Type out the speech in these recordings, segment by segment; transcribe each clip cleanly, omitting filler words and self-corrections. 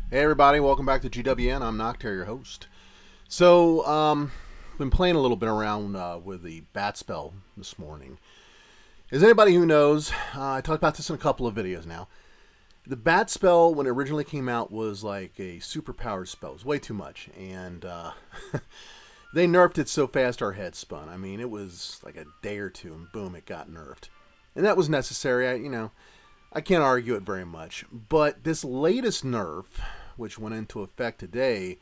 Hey everybody, welcome back to GWN. I'm Noctar, your host. So, been playing a little bit around with the bat spell this morning. As anybody who knows, I talked about this in a couple of videos now. The bat spell, when it originally came out, was like a super powered spell. It was way too much, and they nerfed it so fast our heads spun. I mean, it was like a day or two, and boom, it got nerfed. And that was necessary. I can't argue it very much. But this latest nerf, which went into effect today,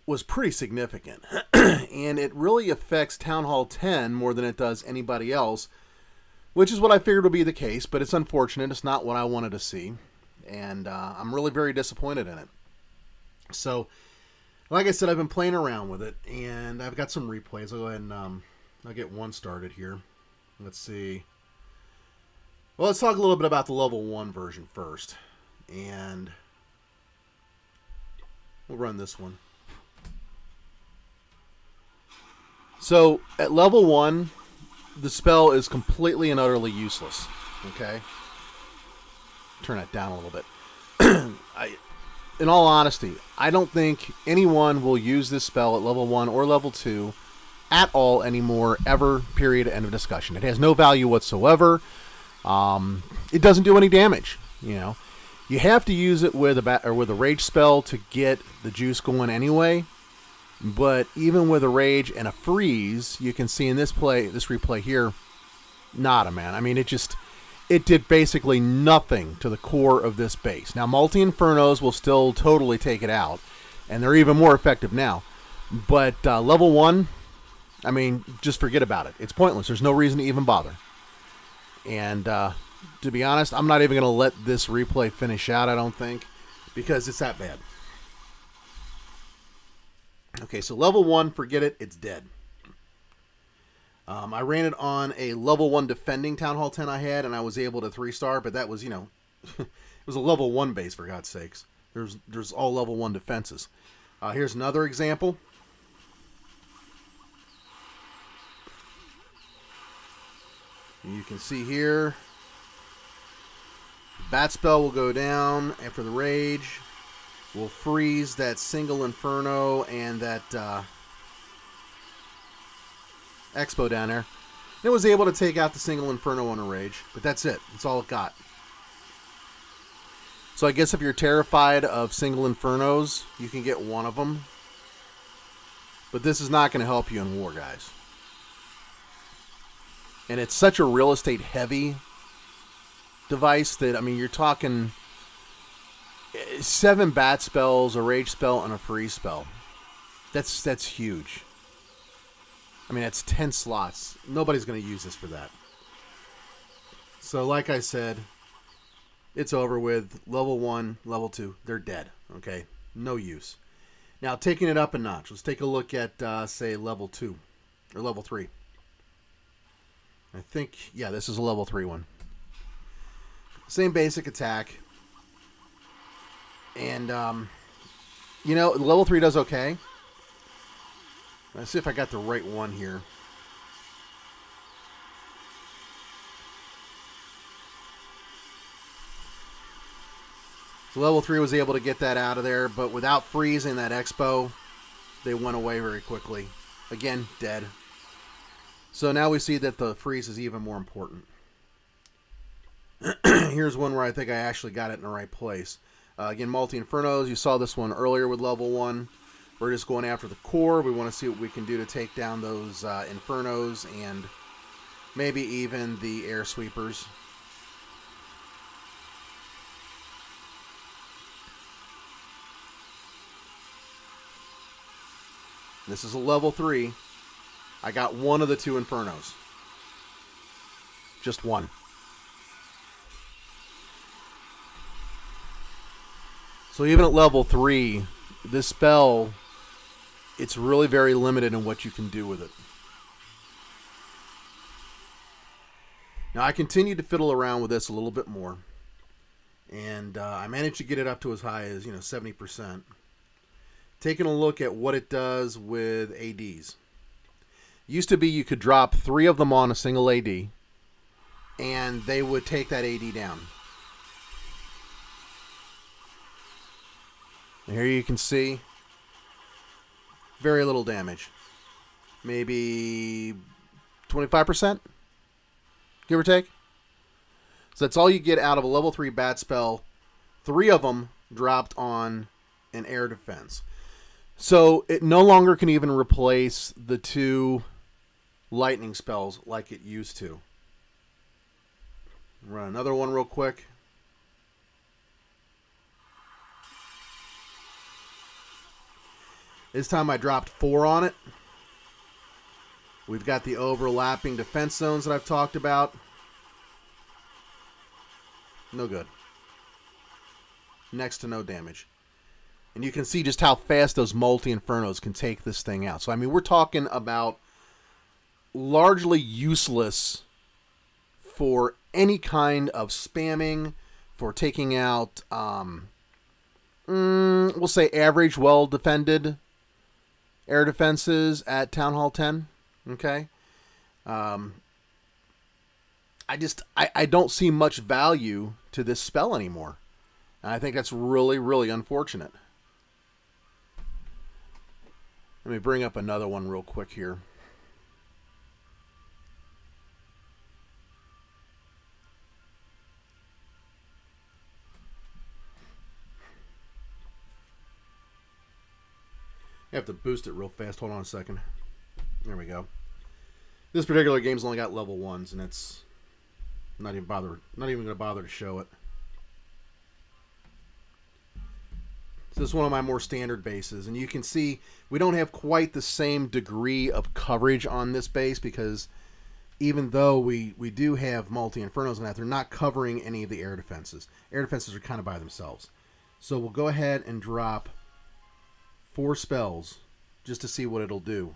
was pretty significant. And it really affects Town Hall 10 more than it does anybody else, which is what I figured would be the case, but it's unfortunate. It's not what I wanted to see. And I'm really very disappointed in it. So, like I said, I've been playing around with it, and I've got some replays. I'll go ahead and I'll get one started here. Let's see. Well, let's talk a little bit about the level 1 version first. And we'll run this one. So, at level 1, the spell is completely and utterly useless. Okay? Turn that down a little bit. In all honesty, I don't think anyone will use this spell at level 1 or level 2 at all anymore, ever, period, end of discussion. It has no value whatsoever. It doesn't do any damage. You have to use it with a rage spell to get the juice going anyway. But even with a rage and a freeze, you can see in this replay here, nada, man. I mean, it did basically nothing to the core of this base. Now, multi-infernos will still totally take it out, and they're even more effective now. But level 1, I mean, just forget about it. It's pointless. There's no reason to even bother. And to be honest, I'm not even going to let this replay finish out, I don't think, because it's that bad. Okay, so level 1, forget it, it's dead. I ran it on a level 1 defending Town Hall 10 I had, and I was able to 3-star, but that was, it was a level 1 base, for God's sakes. There's all level 1 defenses. Here's another example. You can see here, bat spell will go down after the rage. We'll freeze that single inferno and that expo down there. And it was able to take out the single inferno on a rage, but that's it. That's all it got. So I guess if you're terrified of single infernos, you can get one of them. But this is not going to help you in war, guys. And it's such a real estate heavy device that, I mean, you're talking 7 bat spells, a rage spell, and a freeze spell. That's huge. I mean, that's 10 slots. Nobody's going to use this for that. So, like I said, it's over with. Level 1, level 2, they're dead. Okay? No use. Now, taking it up a notch. Let's take a look at, say, level 2 or level 3. I think, yeah, this is a level 3 one. Same basic attack. And, level 3 does okay. Let's see if I got the right one here. So level 3 was able to get that out of there, but without freezing that expo, they went away very quickly. Again, dead. So now we see that the freeze is even more important. Here's one where I think I actually got it in the right place. Again, multi-infernos. You saw this one earlier with level 1. We're just going after the core. We want to see what we can do to take down those infernos and maybe even the air sweepers. This is a level 3. I got one of the 2 infernos. Just one. So even at level 3, this spell, it's really very limited in what you can do with it. Now I continued to fiddle around with this a little bit more. And I managed to get it up to as high as, 70%. Taking a look at what it does with ADs. Used to be you could drop 3 of them on a single AD, and they would take that AD down. And here you can see very little damage. Maybe 25%, give or take. So that's all you get out of a level 3 bat spell. 3 of them dropped on an air defense. So it no longer can even replace the 2 lightning spells like it used to. Run another one real quick. This time I dropped 4 on it. We've got the overlapping defense zones that I've talked about. No good. Next to no damage. And you can see just how fast those multi-infernos can take this thing out. So, I mean, we're talking about largely useless for any kind of spamming, for taking out, we'll say average, well-defended air defenses at Town Hall 10. Okay? I don't see much value to this spell anymore. And I think that's really, really unfortunate. Let me bring up another one real quick here. I have to boost it real fast. Hold on a second. There we go. This particular game's only got level 1s, and it's not even going to bother to show it. So this is one of my more standard bases, and you can see we don't have quite the same degree of coverage on this base because even though we do have multi-infernos in that, they're not covering any of the air defenses. Air defenses are kind of by themselves. So we'll go ahead and drop 4 spells just to see what it'll do.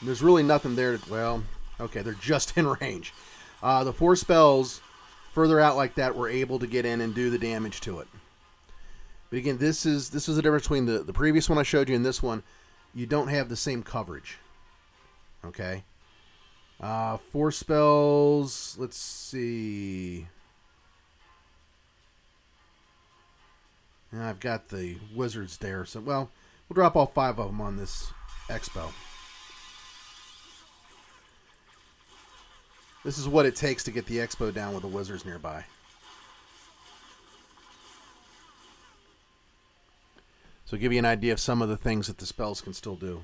There's really nothing there to, well, okay, they're just in range. The 4 spells further out like that, we're able to get in and do the damage to it. But again, this is the difference between the previous one I showed you and this one. You don't have the same coverage. Okay. 4 spells. Let's see. I've got the wizards there. So, well, we'll drop all 5 of them on this expo. This is what it takes to get the expo down with the wizards nearby. So give you an idea of some of the things that the spells can still do.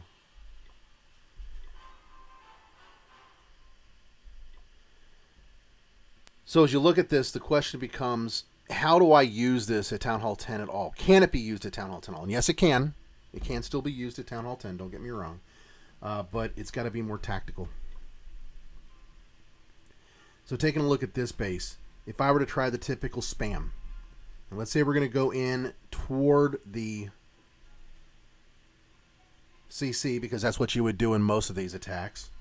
So as you look at this, the question becomes, how do I use this at Town Hall 10 at all? Can it be used at Town Hall 10 at all? And yes, it can. It can still be used at Town Hall 10, don't get me wrong. But it's got to be more tactical. So taking a look at this base, if I were to try the typical spam, and let's say we're going to go in toward the CC because that's what you would do in most of these attacks.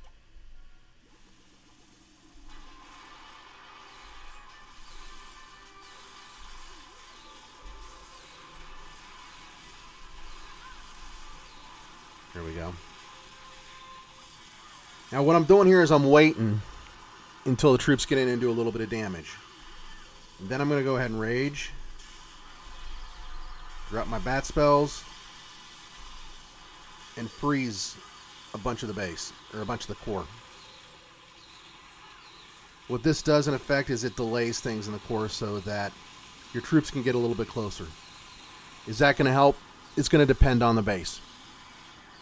There we go. Now what I'm doing here is I'm waiting until the troops get in and do a little bit of damage. And then I'm going to go ahead and rage. Drop my bat spells. And freeze a bunch of the base, or a bunch of the core. What this does in effect is it delays things in the core so that your troops can get a little bit closer. Is that going to help? It's going to depend on the base.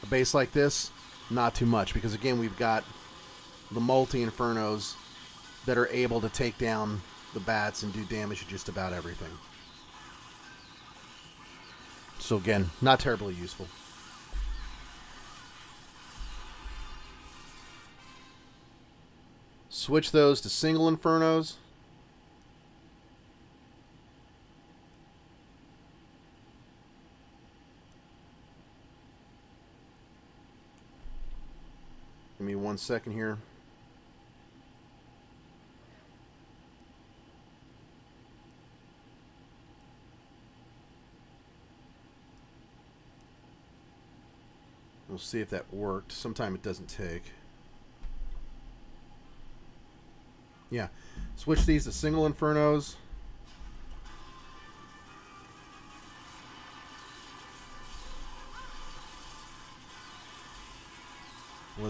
A base like this, not too much, because again, we've got the multi-infernos that are able to take down the bats and do damage to just about everything. So again, not terribly useful. Switch those to single infernos. Give me 1 second here. We'll see if that worked. Sometime it doesn't take. Yeah. Switch these to single infernos.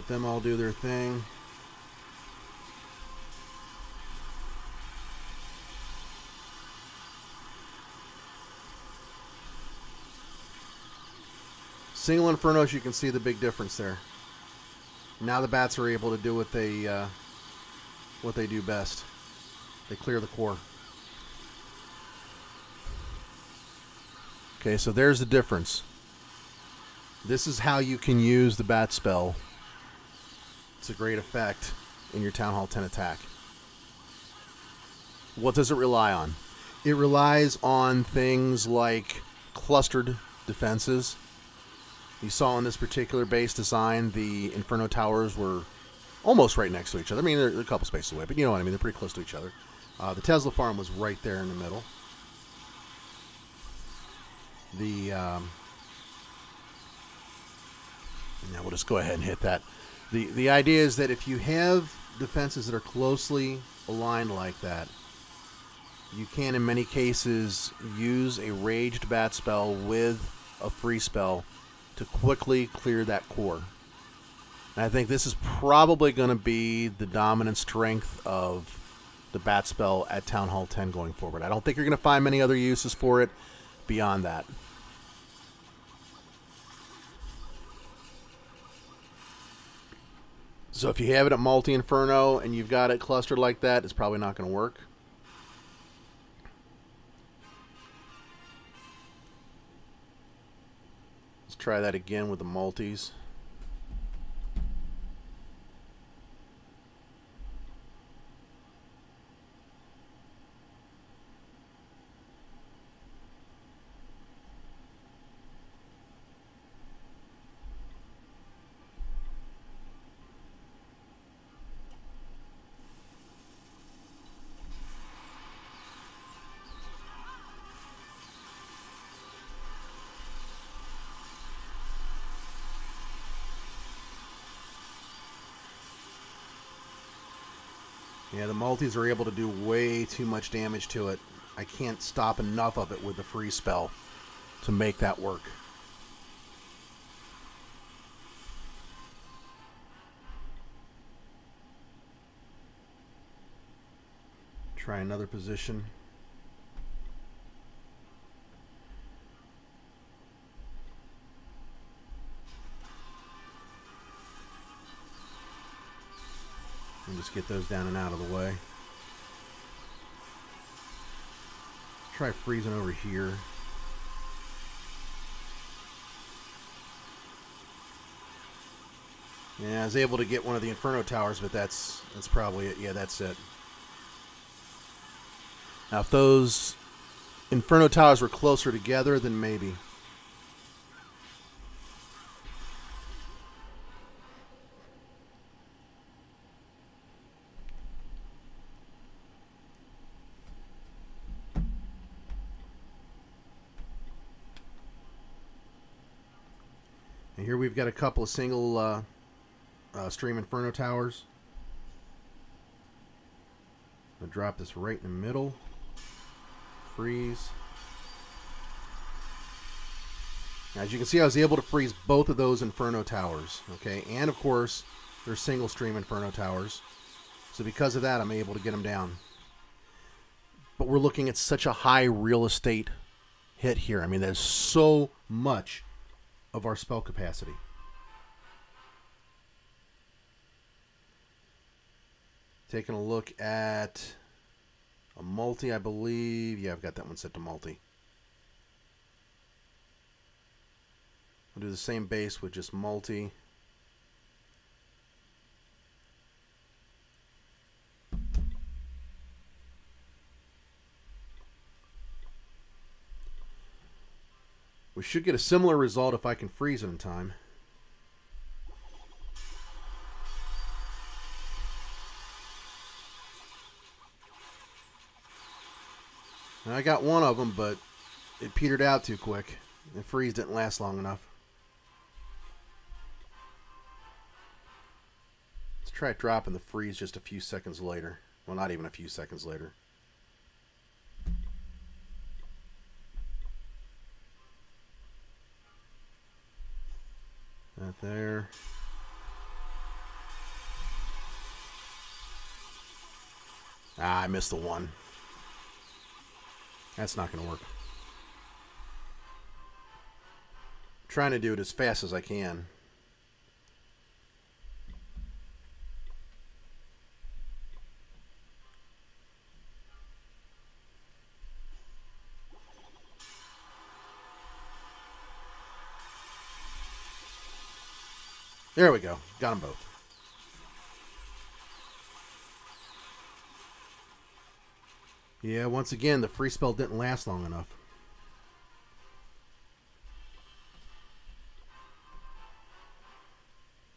let them all do their thing. Single Infernos, you can see the big difference there. Now the bats are able to do what they do best. They clear the core. Okay, so there's the difference. This is how you can use the bat spell. It's a great effect in your Town Hall 10 attack. What does it rely on? It relies on things like clustered defenses. You saw in this particular base design, the Inferno Towers were almost right next to each other. I mean, they're a couple spaces away, but you know what I mean. They're pretty close to each other. The Tesla farm was right there in the middle. Now we'll just go ahead and hit that. The idea is that if you have defenses that are closely aligned like that, you can, in many cases, use a raged bat spell with a free spell to quickly clear that core. And I think this is probably going to be the dominant strength of the bat spell at Town Hall 10 going forward. I don't think you're going to find many other uses for it beyond that. So if you have it at multi-inferno and you've got it clustered like that, it's probably not going to work. Let's try that again with the multis. Yeah, the multis are able to do way too much damage to it. I can't stop enough of it with the free spell to make that work. Try another position. And just get those down and out of the way. Let's try freezing over here. Yeah, I was able to get one of the Inferno Towers, but that's probably it. Yeah, that's it. Now, if those Inferno Towers were closer together, then maybe. And here we've got a couple of single stream Inferno Towers. I'm going to drop this right in the middle. Freeze. Now, as you can see, I was able to freeze both of those Inferno Towers. Okay, and of course, they're single stream Inferno Towers. So because of that, I'm able to get them down. But we're looking at such a high real estate hit here. I mean, there's so much of our spell capacity. Taking a look at a multi, I believe. Yeah, I've got that one set to multi. I'll do the same base with just multi. We should get a similar result if I can freeze it in time. And I got one of them, but it petered out too quick. The freeze didn't last long enough. Let's try dropping the freeze just a few seconds later. Well, not even a few seconds later. That there. Ah, I missed the one. That's not going to work. I'm trying to do it as fast as I can. There we go. Got them both. Yeah, once again, the free spell didn't last long enough.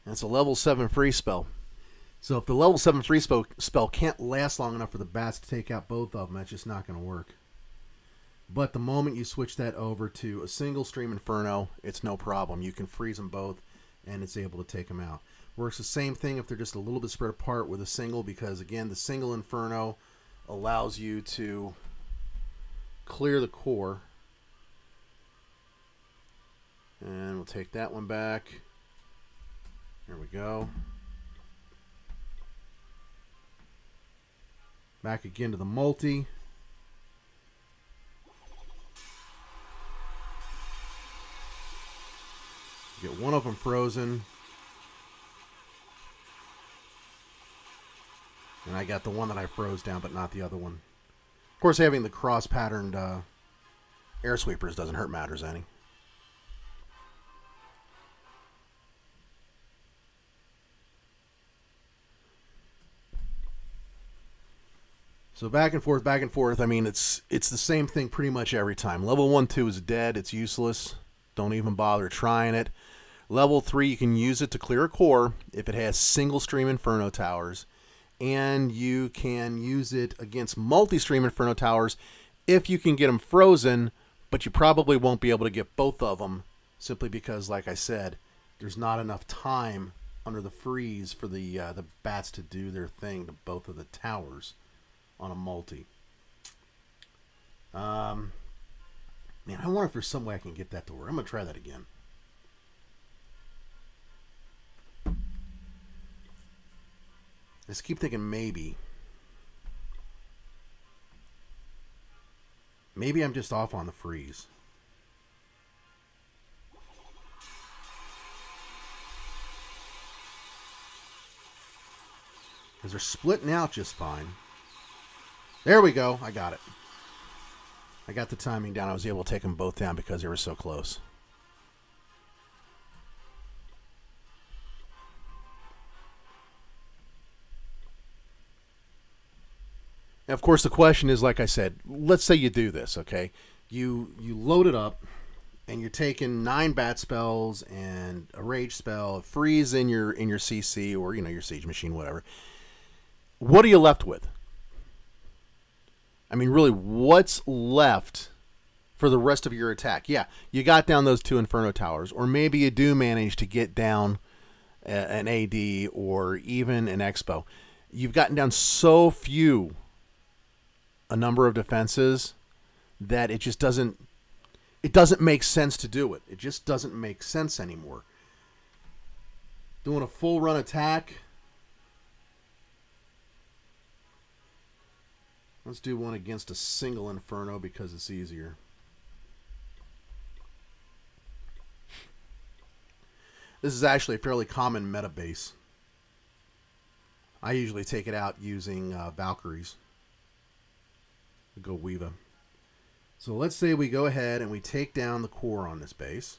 And it's a level 7 free spell. So if the level 7 free spell can't last long enough for the bats to take out both of them, that's just not going to work. But the moment you switch that over to a single stream Inferno, it's no problem. You can freeze them both, and it's able to take them out. Works the same thing if they're just a little bit spread apart with a single, because again, the single Inferno allows you to clear the core. And we'll take that one back. There we go. Back again to the multi. Get one of them frozen. And I got the one that I froze down, but not the other one. Of course, having the cross-patterned air sweepers doesn't hurt matters any. So back and forth, back and forth. I mean, it's the same thing pretty much every time. Level 1, 2 is dead. It's useless. Don't even bother trying it. Level 3, you can use it to clear a core if it has single stream Inferno towers. And you can use it against multi-stream Inferno towers if you can get them frozen, but you probably won't be able to get both of them simply because, like I said, there's not enough time under the freeze for the bats to do their thing to both of the towers on a multi. Man, I wonder if there's some way I can get that to work. I'm going to try that again. I just keep thinking maybe. Maybe I'm just off on the freeze. Because they're splitting out just fine. There we go. I got it. I got the timing down. I was able to take them both down because they were so close. Now, of course, the question is, like I said, let's say you do this, okay? You load it up, and you're taking 9 bat spells and a rage spell, a freeze in your CC or your siege machine, whatever. What are you left with? I mean, really, what's left for the rest of your attack? Yeah, you got down those 2 Inferno towers, or maybe you do manage to get down an AD or even an Expo. You've gotten down so few a number of defenses that it just doesn't make sense to do it. It just doesn't make sense anymore. Doing a full run attack. Let's do one against a single Inferno because it's easier. This is actually a fairly common meta base. I usually take it out using Valkyries. Go Weeva. So let's say we go ahead and we take down the core on this base.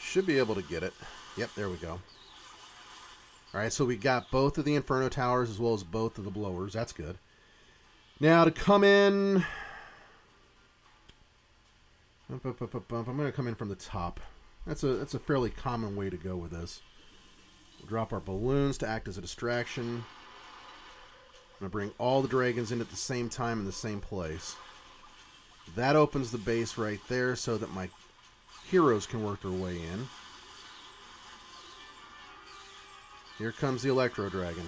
Should be able to get it. Yep, there we go. Alright, so we got both of the Inferno towers as well as both of the blowers. That's good. Now to come in... I'm going to come in from the top. That's a fairly common way to go with this. We'll drop our balloons to act as a distraction. I'm going to bring all the dragons in at the same time in the same place. That opens the base right there so that my heroes can work their way in. Here comes the Electro Dragon.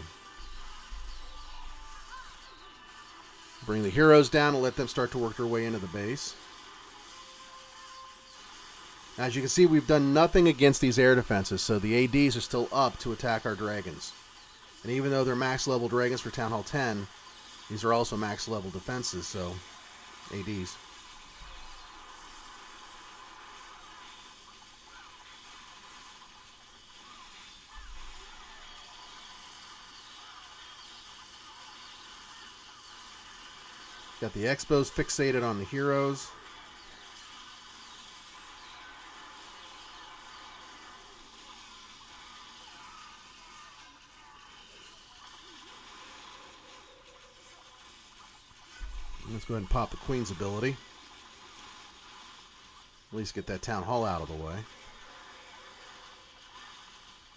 Bring the heroes down and let them start to work their way into the base. As you can see, we've done nothing against these air defenses, so the ADs are still up to attack our dragons. And even though they're max level dragons for Town Hall 10, these are also max level defenses, so ADs. Got the Expos fixated on the heroes. Let's go ahead and pop the Queen's ability. At least get that Town Hall out of the way. I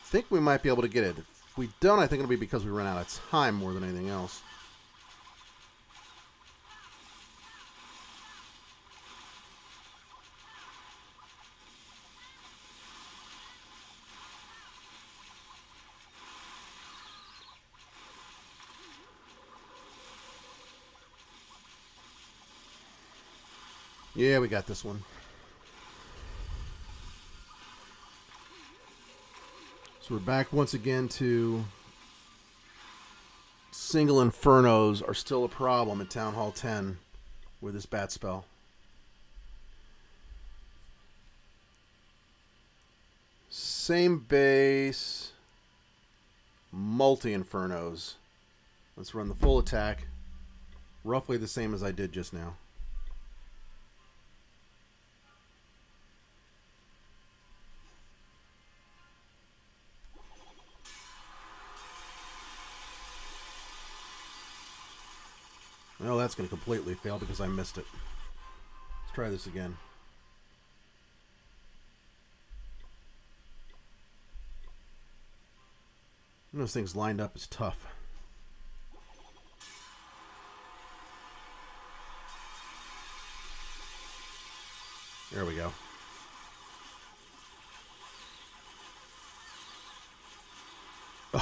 think we might be able to get it. If we don't, I think it'll be because we run out of time more than anything else. Yeah, we got this one. So we're back once again to single Infernos are still a problem at Town Hall 10 with this bat spell. Same base, multi-Infernos. Let's run the full attack. Roughly the same as I did just now. Well, that's going to completely fail because I missed it. Let's try this again. Those things lined up is tough. There we go.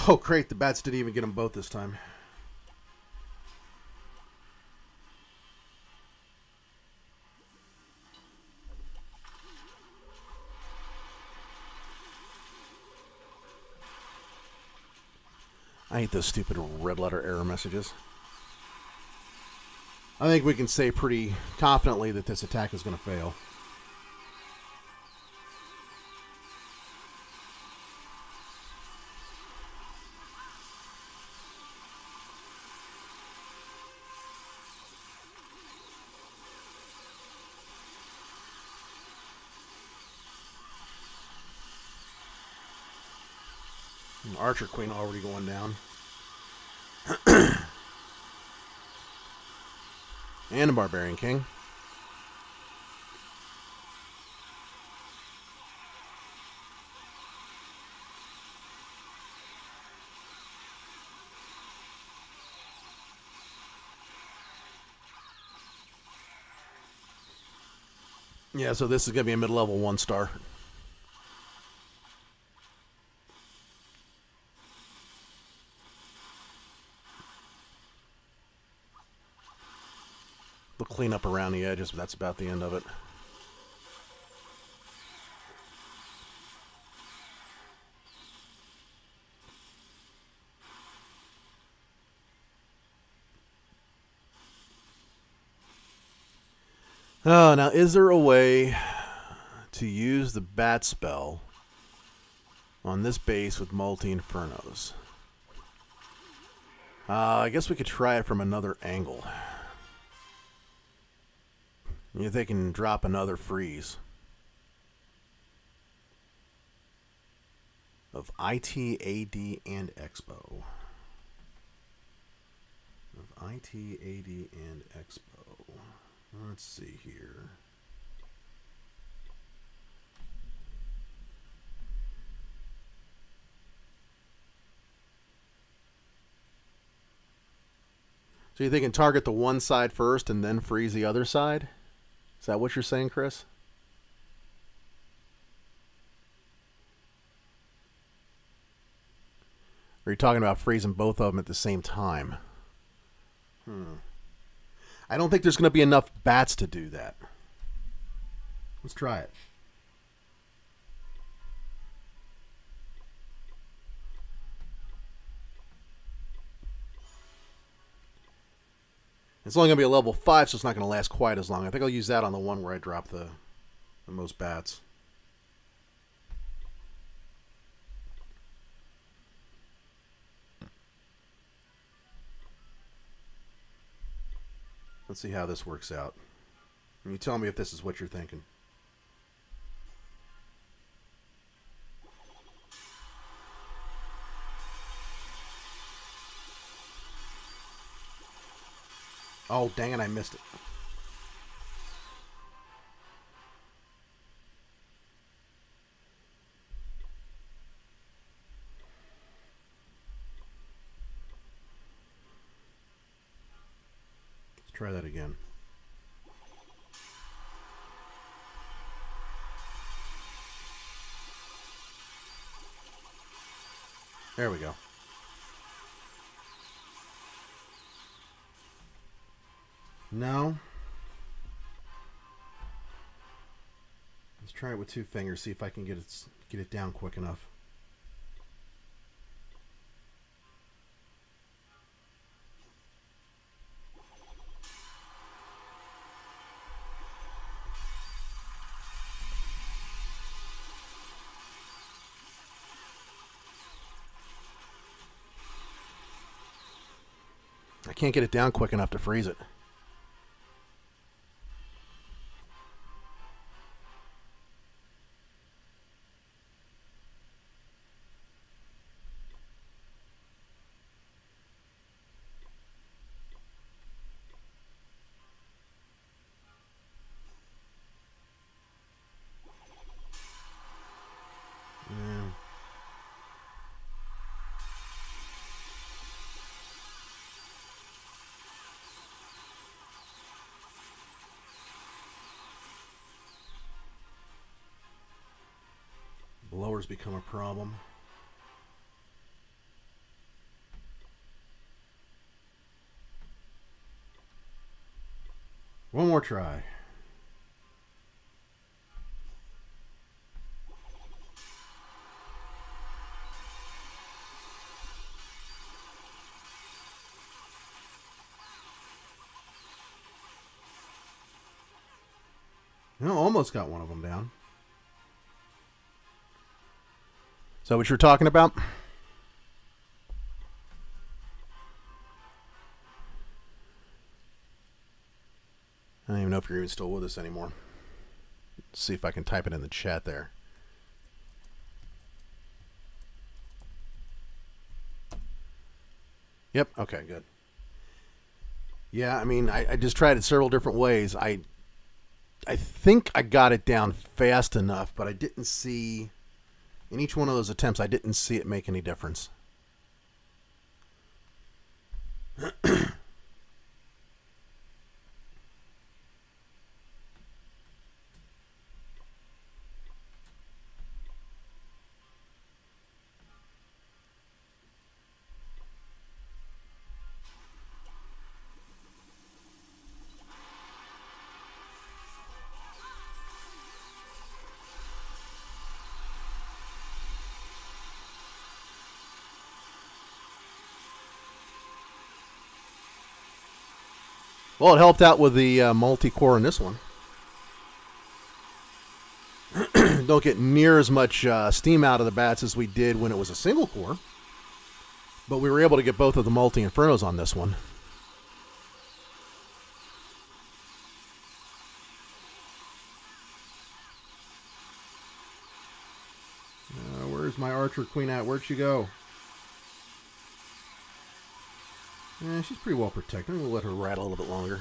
Oh, great. The bats didn't even get them both this time. I hate those stupid red letter error messages. I think we can say pretty confidently that this attack is going to fail. Archer Queen already going down. And a Barbarian King. Yeah, so this is going to be a mid-level 1-star. They'll clean up around the edges, but that's about the end of it. Oh, now is there a way to use the bat spell on this base with multi-Infernos? I guess we could try it from another angle. If they can drop another freeze of IT, AD, and Expo. Of IT, AD, and Expo. Let's see here. So you think can target the one side first and then freeze the other side? Is that what you're saying, Chris? Or are you talking about freezing both of them at the same time? I don't think there's going to be enough bats to do that. Let's try it. It's only going to be a level 5, so it's not going to last quite as long. I think I'll use that on the one where I drop the most bats. Let's see how this works out. And you tell me if this is what you're thinking. Oh, dang it, I missed it. Let's try that again. There we go. No. Let's try it with 2 fingers, see if I can get it down quick enough. I can't get it down quick enough to freeze it. Blowers become a problem. One more try. No, almost got one of them down. Is that what you're talking about? I don't even know if you're even still with us anymore. Let's see if I can type it in the chat there. Yep, okay, good. Yeah, I mean, I just tried it several different ways. I think I got it down fast enough, but I didn't see... In each one of those attempts, I didn't see it make any difference. Well, it helped out with the multi-core in this one. Don't get near as much steam out of the bats as we did when it was a single core. But we were able to get both of the multi-infernos on this one. Where's my archer queen at? Where'd she go? Yeah, she's pretty well protected. I'm going to let her rattle a little bit longer.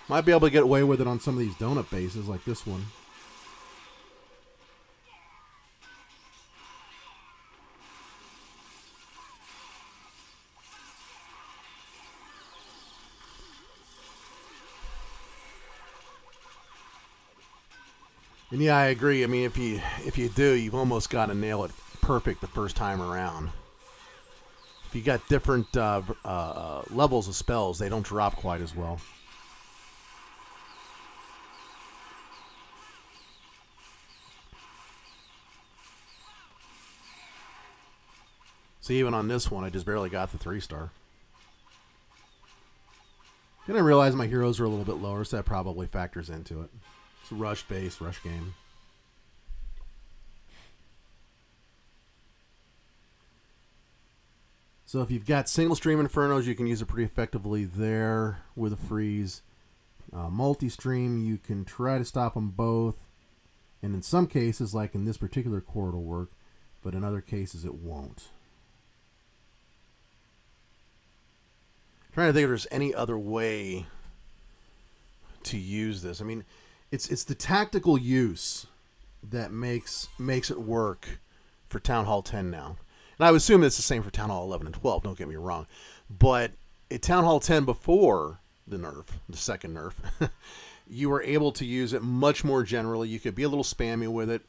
Might be able to get away with it on some of these donut bases like this one. And yeah, I agree. I mean, if you do, you've almost got to nail it perfect the first time around. if you got different levels of spells, they don't drop quite as well. See, even on this one, I just barely got the 3-star. Then I realized my heroes are a little bit lower, so that probably factors into it. It's a rush-based, rush game. So if you've got single-stream Infernos, you can use it pretty effectively there with a freeze. Multi-stream, you can try to stop them both. And in some cases, like in this particular core, it'll work. But in other cases, it won't. Trying to think if there's any other way to use this. I mean, it's the tactical use that makes it work for Town Hall 10 now. And I would assume it's the same for Town Hall 11 and 12, don't get me wrong. But at Town Hall 10 before the nerf, the second nerf, you were able to use it much more generally. You could be a little spammy with it.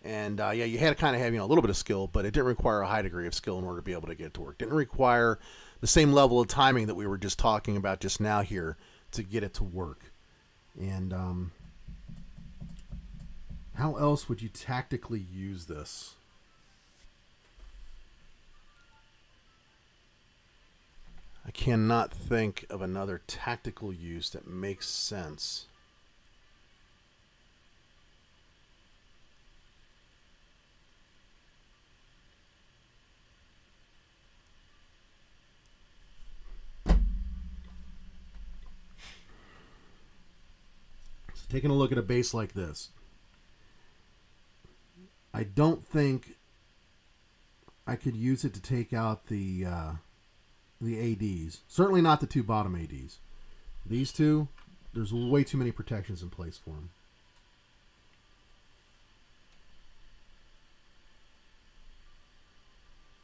And, yeah, you had to kind of have, a little bit of skill, but it didn't require a high degree of skill in order to be able to get it to work. It didn't require the same level of timing that we were just talking about just now here to get it to work. And how else would you tactically use this? I cannot think of another tactical use that makes sense. Taking a look at a base like this, I don't think I could use it to take out the ADs. Certainly not the two bottom ADs. These two, there's way too many protections in place for them.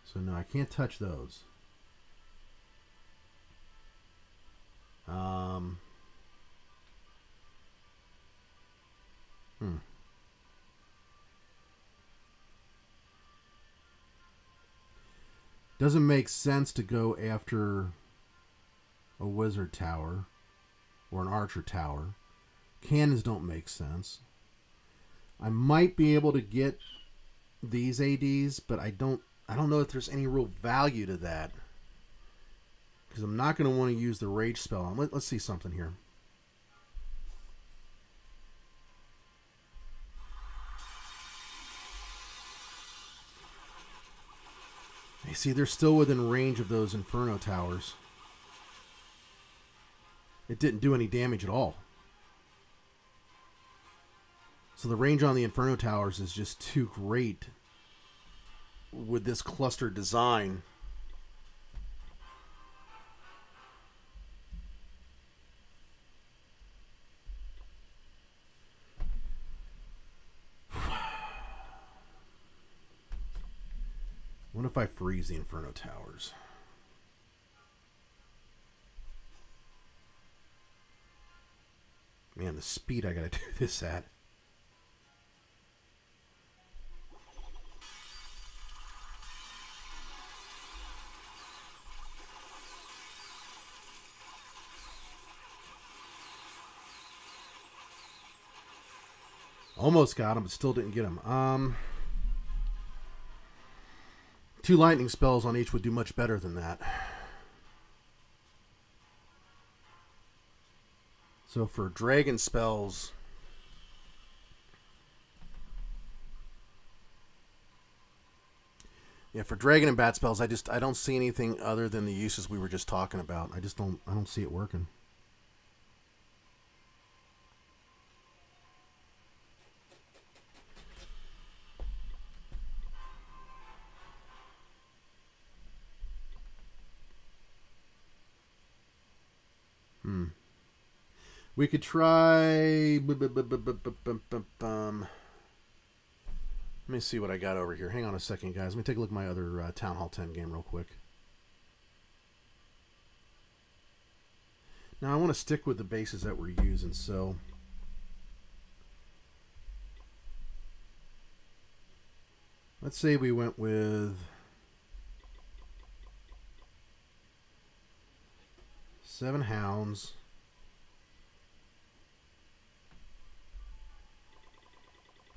So no, I can't touch those. Doesn't make sense to go after a wizard tower or an archer tower. Cannons don't make sense. I might be able to get these ADs, but I don't know if there's any real value to that, because I'm not going to want to use the rage spell. Let's see something here. You see, they're still within range of those Inferno towers. It didn't do any damage at all. So the range on the Inferno towers is just too great with this cluster design. What if I freeze the Inferno towers? Man, the speed I gotta do this at. Almost got him, but still didn't get him. 2 lightning spells on each would do much better than that. So for dragon spells, yeah, for dragon and bat spells, I don't see anything other than the uses we were just talking about. I don't see it working. We could try... Let me see what I got over here. Hang on a second, guys. Let me take a look at my other Town Hall 10 game real quick. Now, I want to stick with the bases that we're using, so... Let's say we went with... 7 hounds.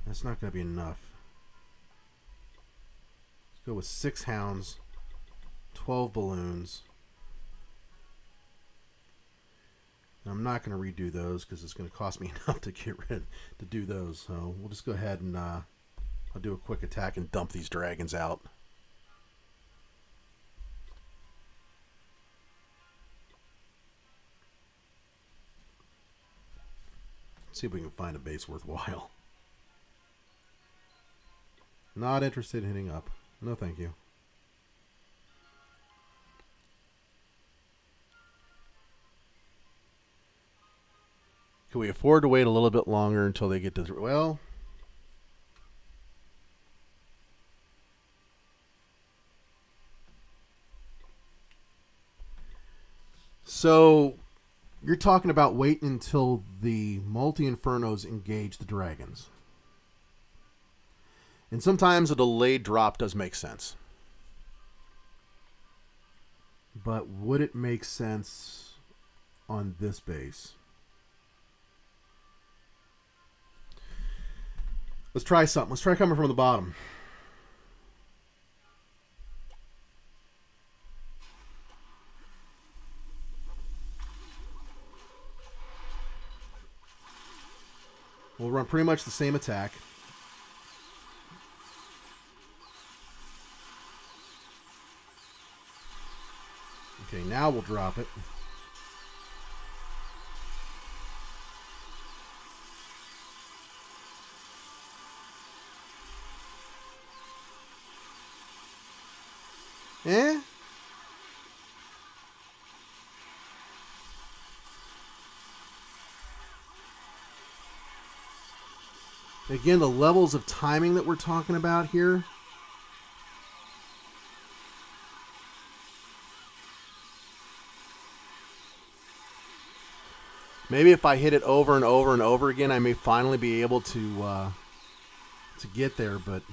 That's not going to be enough. Let's go with 6 hounds, 12 balloons. And I'm not going to redo those because it's going to cost me enough to get rid to do those. So we'll just go ahead and I'll do a quick attack and dump these dragons out. See if we can find a base worthwhile. Not interested in hitting up. No, thank you. Can we afford to wait a little bit longer until they get to... Well... So... You're talking about waiting until the multi-infernos engage the dragons. And sometimes a delayed drop does make sense. But would it make sense on this base? Let's try something. Let's try coming from the bottom. We'll run pretty much the same attack. Okay, now we'll drop it. Eh? Again, the levels of timing that we're talking about here. Maybe if I hit it over and over and over again, I may finally be able to get there, but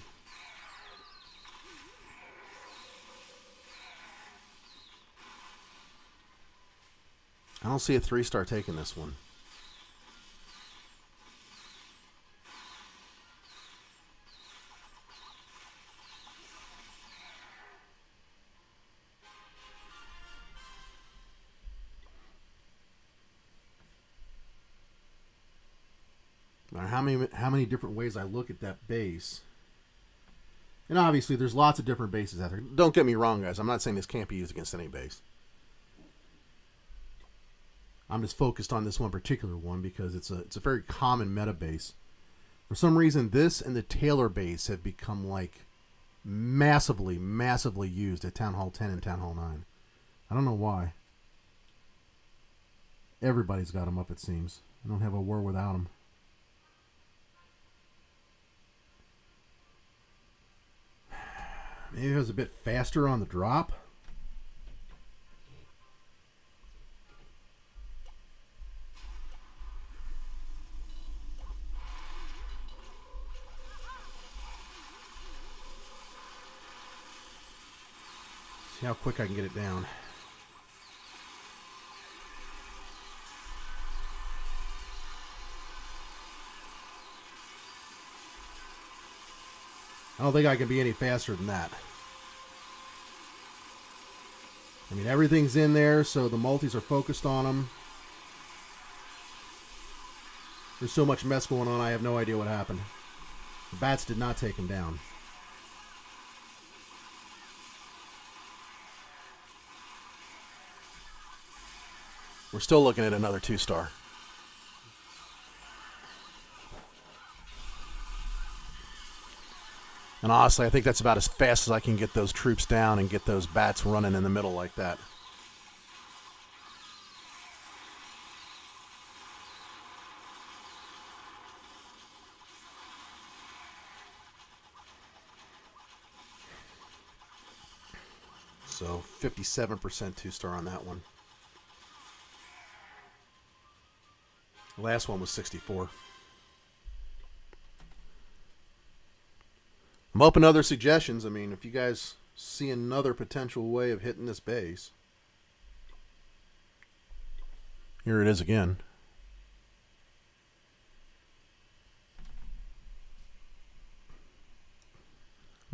I don't see a 3-star taking this one. How many different ways I look at that base. And obviously there's lots of different bases out there. Don't get me wrong, guys. I'm not saying this can't be used against any base. I'm just focused on this one particular one because it's a very common meta base. For some reason, this and the Taylor base have become like massively used at Town Hall 10 and Town Hall 9. I don't know why. Everybody's got them up, it seems. I don't have a war without them. Maybe it was a bit faster on the drop. See how quick I can get it down. I don't think I can be any faster than that. I mean, everything's in there, so the multis are focused on them. There's so much mess going on, I have no idea what happened. The bats did not take him down. We're still looking at another 2-star. And honestly, I think that's about as fast as I can get those troops down and get those bats running in the middle like that. So 57% 2-star on that one. The last one was 64. I'm open to other suggestions. I mean, if you guys see another potential way of hitting this base. Here it is again.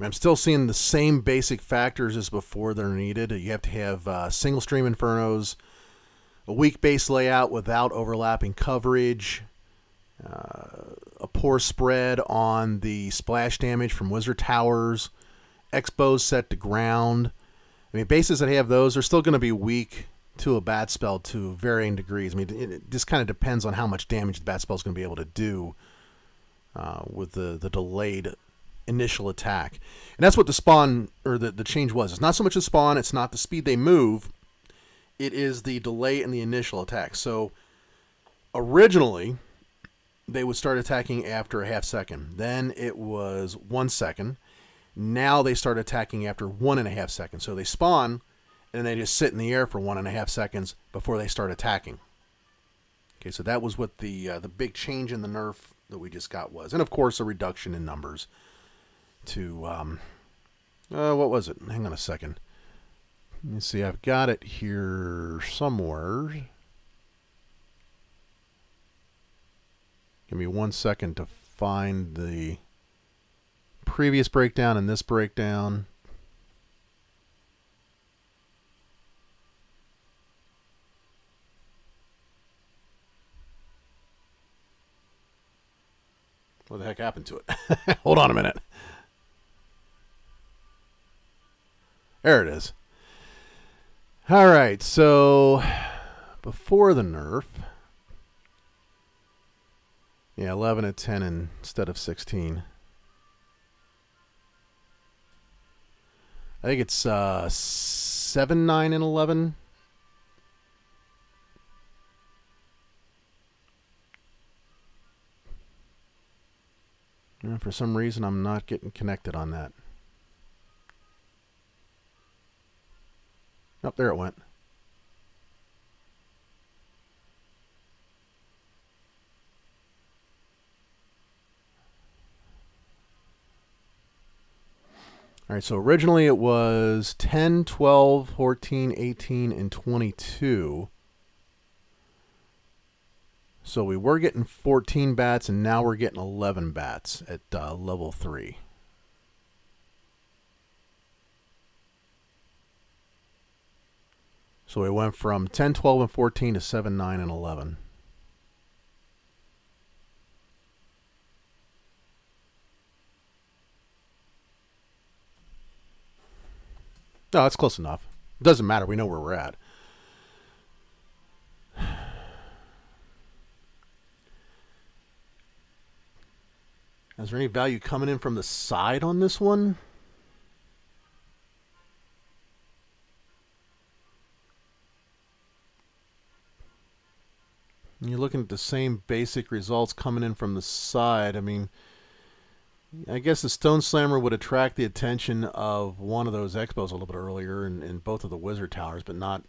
I'm still seeing the same basic factors as before that are needed. You have to have single stream infernos, a weak base layout without overlapping coverage, a poor spread on the splash damage from wizard towers, expos set to ground. I mean, bases that have those are still going to be weak to a bat spell to varying degrees. I mean, it just kind of depends on how much damage the bat spell is going to be able to do with the delayed initial attack. And that's what the spawn, or the change was. It's not so much the spawn, it's not the speed they move, it is the delay in the initial attack. So originally they would start attacking after a half second, then it was 1 second, now they start attacking after 1.5 seconds. So they spawn and they just sit in the air for 1.5 seconds before they start attacking. Okay, so that was what the big change in the nerf that we just got was. And of course a reduction in numbers to, what was it? Hang on a second. Let me see, I've got it here somewhere. Give me 1 second to find the previous breakdown and this breakdown. What the heck happened to it? Hold on a minute. There it is. All right, so before the nerf, yeah, 11 and 10 instead of 16. I think it's 7, 9, and 11. And for some reason, I'm not getting connected on that. Oh, there it went. All right, so originally it was 10, 12, 14, 18, and 22. So we were getting 14 bats, and now we're getting 11 bats at level 3. So we went from 10, 12, and 14 to 7, 9, and 11. No, that's close enough. It doesn't matter. We know where we're at. Is there any value coming in from the side on this one? You're looking at the same basic results coming in from the side. I mean, I guess the Stone Slammer would attract the attention of one of those expos a little bit earlier in both of the Wizard Towers, but not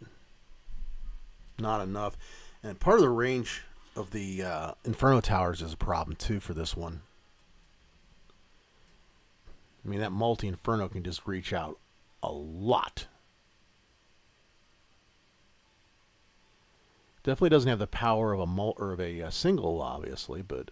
enough. And part of the range of the Inferno Towers is a problem, too, for this one. I mean, that multi-Inferno can just reach out a lot. Definitely doesn't have the power of a single, obviously, but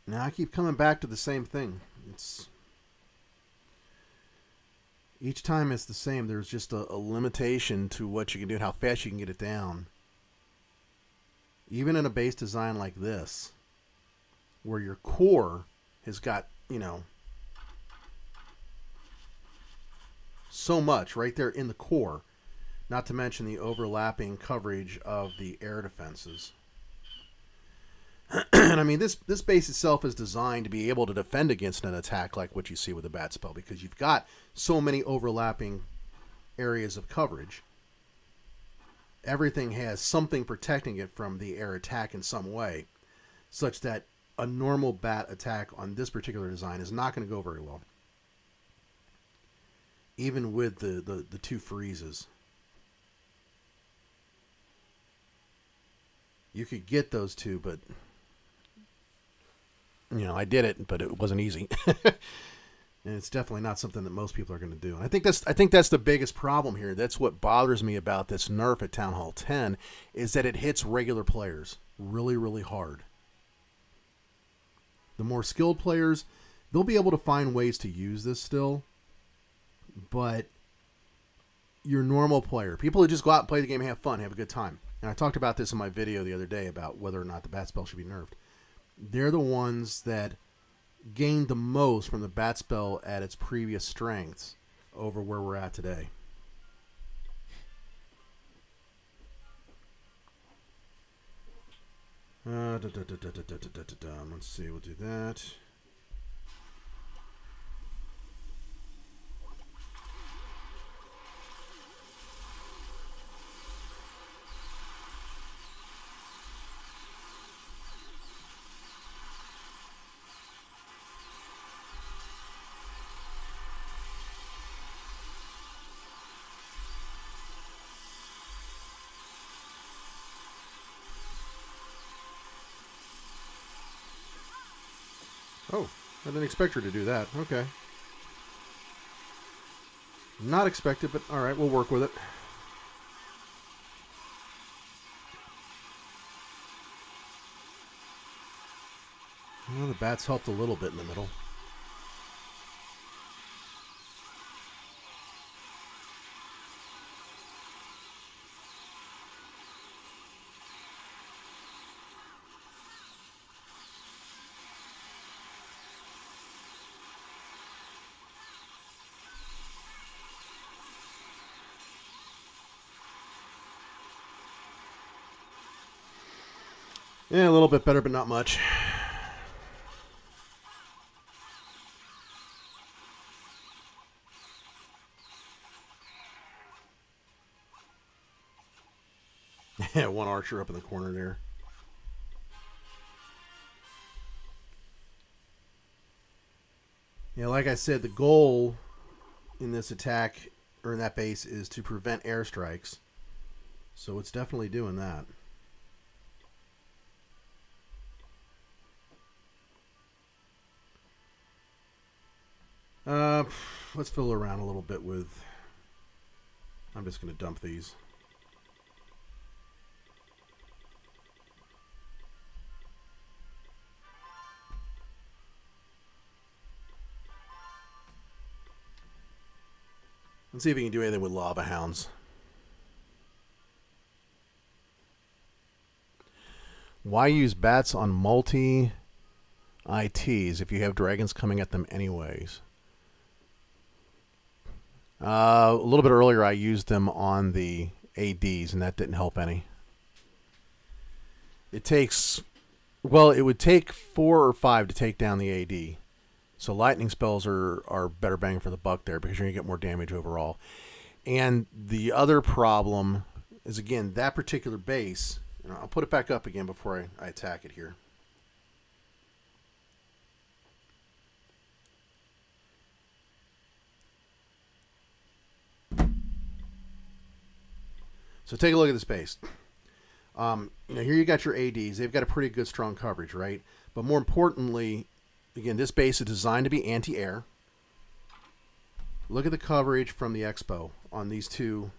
now I keep coming back to the same thing. Each time it's the same. There's just a limitation to what you can do and how fast you can get it down. Even in a base design like this, where your core has got, you know, so much right there in the core, not to mention the overlapping coverage of the air defenses. And I mean, this base itself is designed to be able to defend against an attack like what you see with the bat spell, because you've got so many overlapping areas of coverage. Everything has something protecting it from the air attack in some way, such that a normal bat attack on this particular design is not going to go very well, even with the two freezes. You could get those two, but You know, I did it, but it wasn't easy. And it's definitely not something that most people are going to do. And I think that's the biggest problem here. That's what bothers me about this nerf at Town Hall 10, is that it hits regular players really, really hard. The more skilled players, they'll be able to find ways to use this still. But your normal player, people who just go out and play the game and have fun, have a good time. And I talked about this in my video the other day about whether or not the bat spell should be nerfed. They're the ones that gained the most from the bat spell at its previous strengths over where we're at today. Let's see, we'll do that. Oh, I didn't expect her to do that. Okay. Not expected, but all right, we'll work with it. Well, the bats helped a little bit in the middle. Yeah, a little bit better, but not much. Yeah, one archer up in the corner there. Yeah, like I said, the goal in this attack, or in that base, is to prevent airstrikes. So it's definitely doing that. Let's fiddle around a little bit with... I'm just going to dump these. Let's see if we can do anything with lava hounds. Why use bats on multi-ITs if you have dragons coming at them anyways? A little bit earlier I used them on the ADs and that didn't help any. It takes, well, it would take 4 or 5 to take down the AD. So lightning spells are better bang for the buck there because you're going to get more damage overall. And the other problem is, again, that particular base, and I'll put it back up again before I attack it here. So take a look at this base. You know, here you got your ADs. They've got a pretty good, strong coverage, right? But more importantly, again, this base is designed to be anti-air. Look at the coverage from the Expo on these two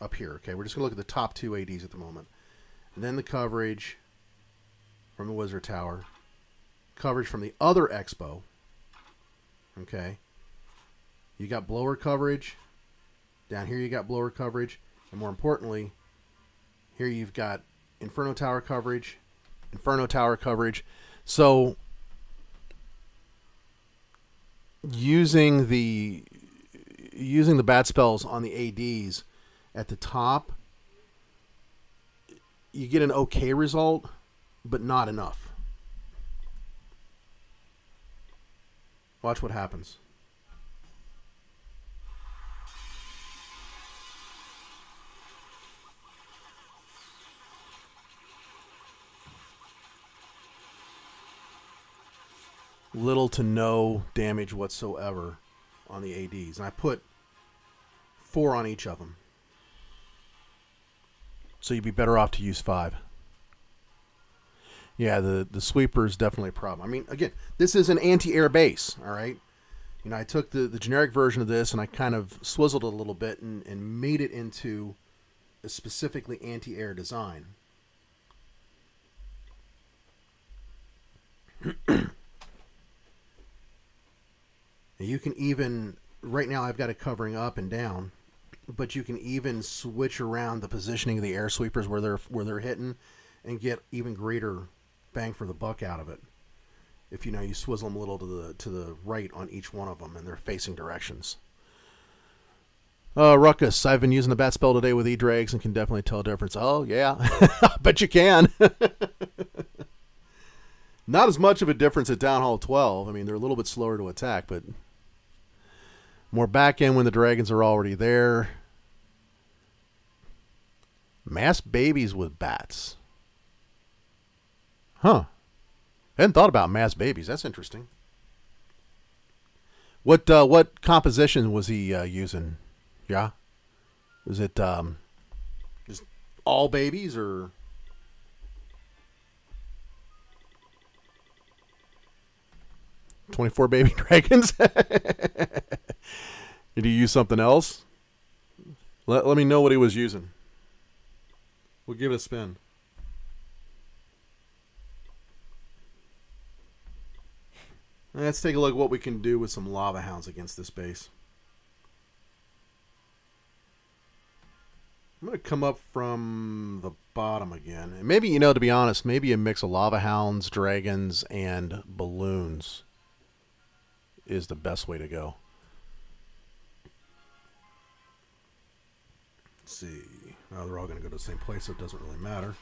up here. Okay, we're just going to look at the top 2 ADs at the moment. And then the coverage from the Wizard Tower. Coverage from the other Expo. Okay. You got blower coverage. Down here you got blower coverage. And more importantly, here you've got Inferno Tower coverage, Inferno Tower coverage. So using the bat spells on the ADs at the top, you get an okay result, but not enough. Watch what happens. Little to no damage whatsoever on the ADs. And I put 4 on each of them. So you'd be better off to use 5. Yeah, the sweeper is definitely a problem. I mean, again, this is an anti-air base, all right? You know, I took the generic version of this and I kind of swizzled it a little bit and made it into a specifically anti-air design. You can even, right now I've got it covering up and down, but you can even switch around the positioning of the air sweepers where they're hitting and get even greater bang for the buck out of it. If you know, you swizzle them a little to the right on each one of them and they're facing directions. Ruckus, I've been using the bat spell today with E-Drags and can definitely tell a difference. Oh, yeah. I bet you can. Not as much of a difference at Down Hall 12. I mean, they're a little bit slower to attack, but more back end when the dragons are already there. Mass babies with bats. Huh. I hadn't thought about mass babies. That's interesting. What composition was he using? Yeah? Was it just all babies or... 24 baby dragons? Did he use something else? Let me know what he was using. We'll give it a spin. Let's take a look at what we can do with some lava hounds against this base. I'm going to come up from the bottom again. And maybe, you know, to be honest, maybe a mix of lava hounds, dragons, and balloons is the best way to go. Let's see. Now they're all going to go to the same place, so it doesn't really matter.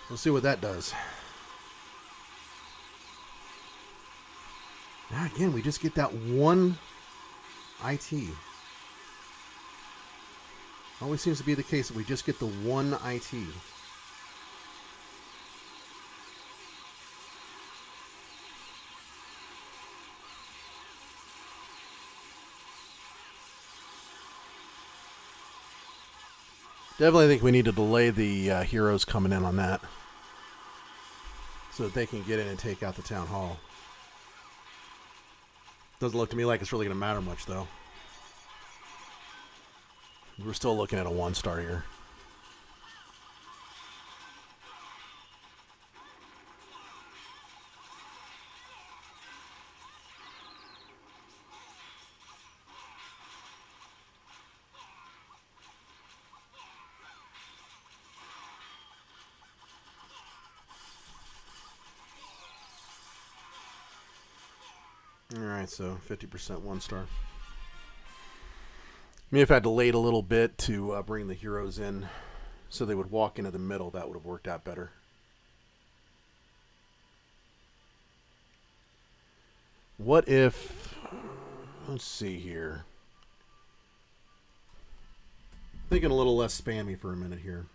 We'll see what that does. Now again, we just get that one IT. Always seems to be the case that we just get the one IT. Definitely think we need to delay the heroes coming in on that so that they can get in and take out the town hall. Doesn't look to me like it's really going to matter much, though. We're still looking at a 1-star here. Alright, so 50% 1-star. Maybe if I delayed a little bit to bring the heroes in so they would walk into the middle, that would have worked out better. What if... Let's see here. Thinking a little less spammy for a minute here.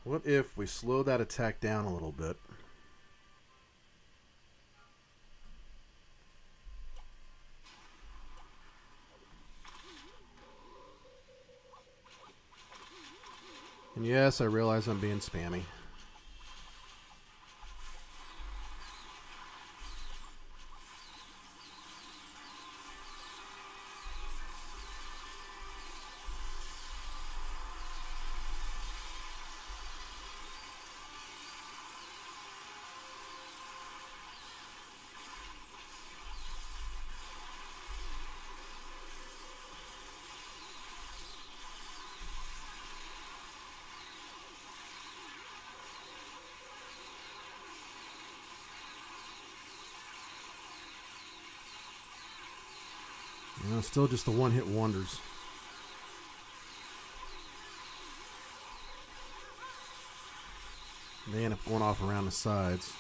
What if we slow that attack down a little bit? And yes, I realize I'm being spammy. You know, still just the one-hit wonders. They end up going off around the sides.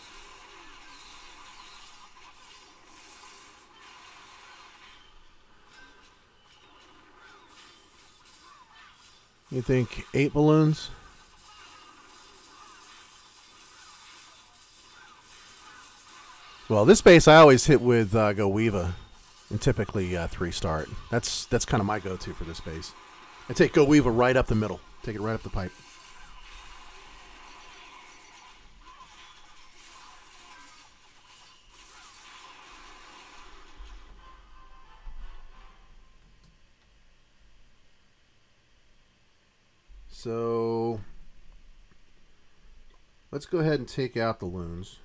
You think 8 balloons? Well, this base I always hit with Go Weeva, and typically 3-star it. That's kind of my go-to for this base. I take Go Weeva right up the middle. Take it right up the pipe. So let's go ahead and take out the loons.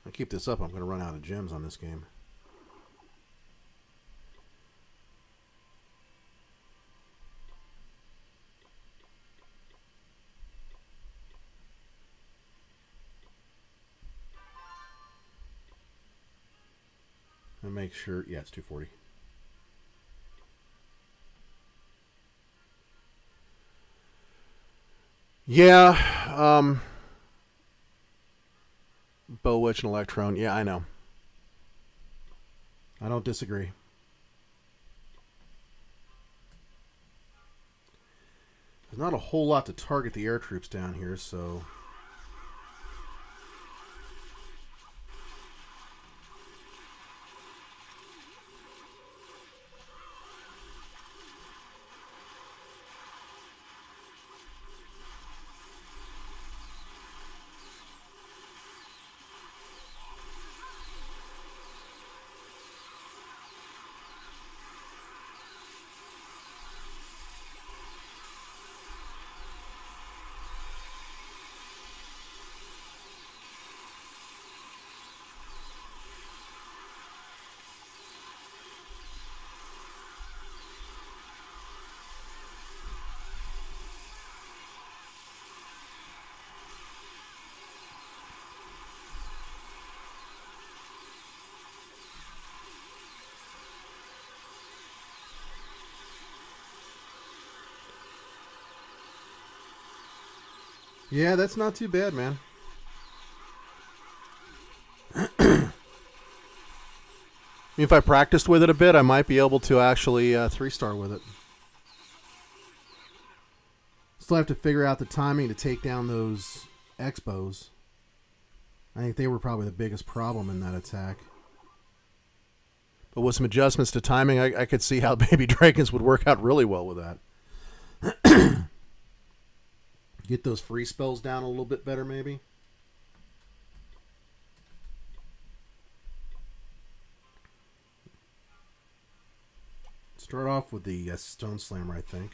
I keep this up, I'm going to run out of gems on this game. And make sure, yeah, it's 240. Yeah, Bow Witch and Electron. Yeah, I know. I don't disagree. There's not a whole lot to target the air troops down here, so... Yeah, that's not too bad, man. If I practiced with it a bit, I might be able to actually 3-star with it. Still have to figure out the timing to take down those X-bows. I think they were probably the biggest problem in that attack. But with some adjustments to timing, I could see how Baby Dragons would work out really well with that. Get those free spells down a little bit better, maybe. Start off with the Stone Slammer, I think.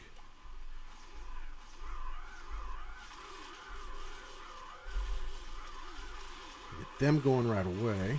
Get them going right away.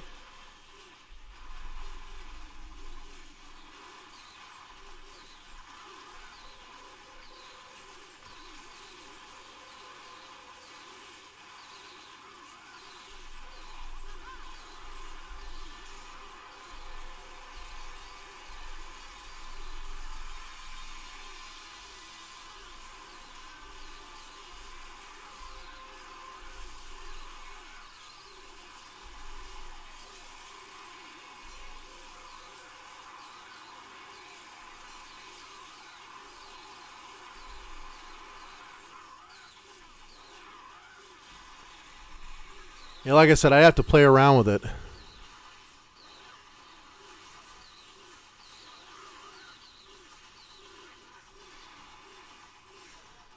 Yeah, like I said, I have to play around with it.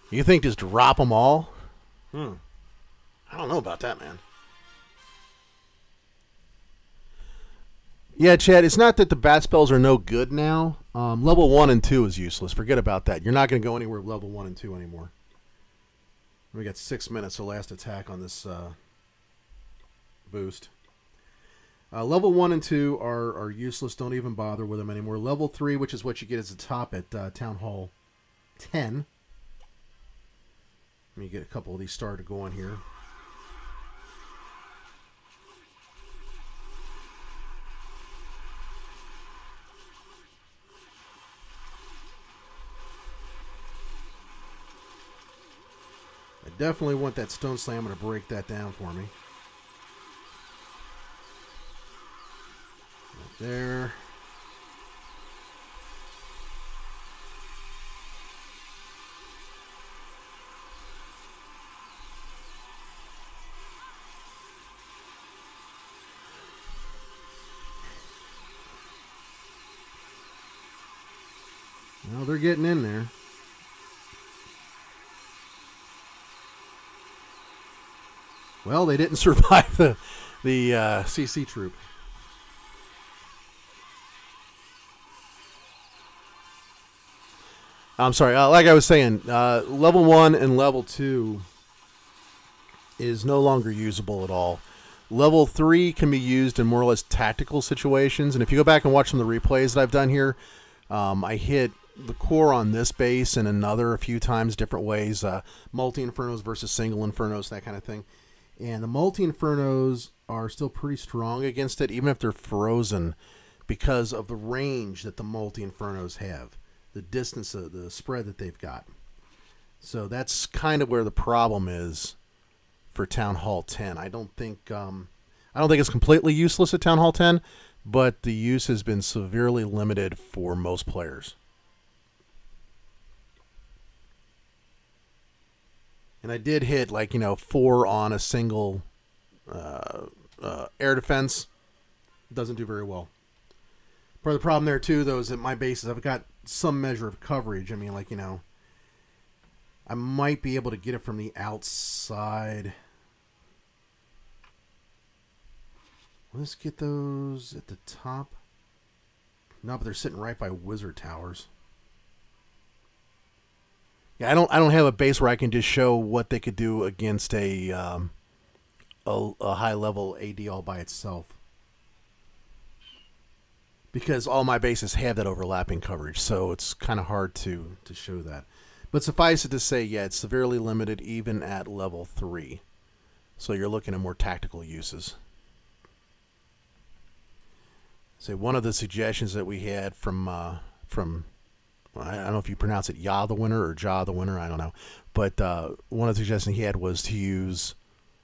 You think just drop them all? I don't know about that, man. Yeah, Chad, it's not that the bat spells are no good now. Level 1 and 2 is useless. Forget about that. You're not going to go anywhere with level 1 and 2 anymore. We got 6 minutes to last attack on this boost. Level 1 and 2 are useless. Don't even bother with them anymore. Level 3, which is what you get as a top at Town Hall 10. Let me get a couple of these started to go on here. I definitely want that Stone Slammer to break that down for me. There. Well, they're getting in there. Well, they didn't survive the CC troop. I'm sorry. Like I was saying, level 1 and level 2 is no longer usable at all. Level 3 can be used in more or less tactical situations. And if you go back and watch some of the replays that I've done here, I hit the core on this base and another a few times different ways. Multi-Infernos versus single Infernos, that kind of thing. And the Multi-Infernos are still pretty strong against it, even if they're frozen, because of the range that the Multi-Infernos have. The distance, the spread that they've got. So that's kind of where the problem is for Town Hall 10. I don't think it's completely useless at Town Hall 10, but the use has been severely limited for most players. And I did hit 4 on a single air defense. Doesn't do very well. Part of the problem there too, though, is that my bases, I've got some measure of coverage. I mean, I might be able to get it from the outside. Let's get those at the top. No, but they're sitting right by wizard towers. Yeah, I don't have a base where I can just show what they could do against a high level AD all by itself, because all my bases have that overlapping coverage, so it's kind of hard to show that. But suffice it to say, yeah, it's severely limited even at level 3. So you're looking at more tactical uses. So one of the suggestions that we had from I don't know if you pronounce it Ya the Winner or Ja the Winner, I don't know. But one of the suggestions he had was to use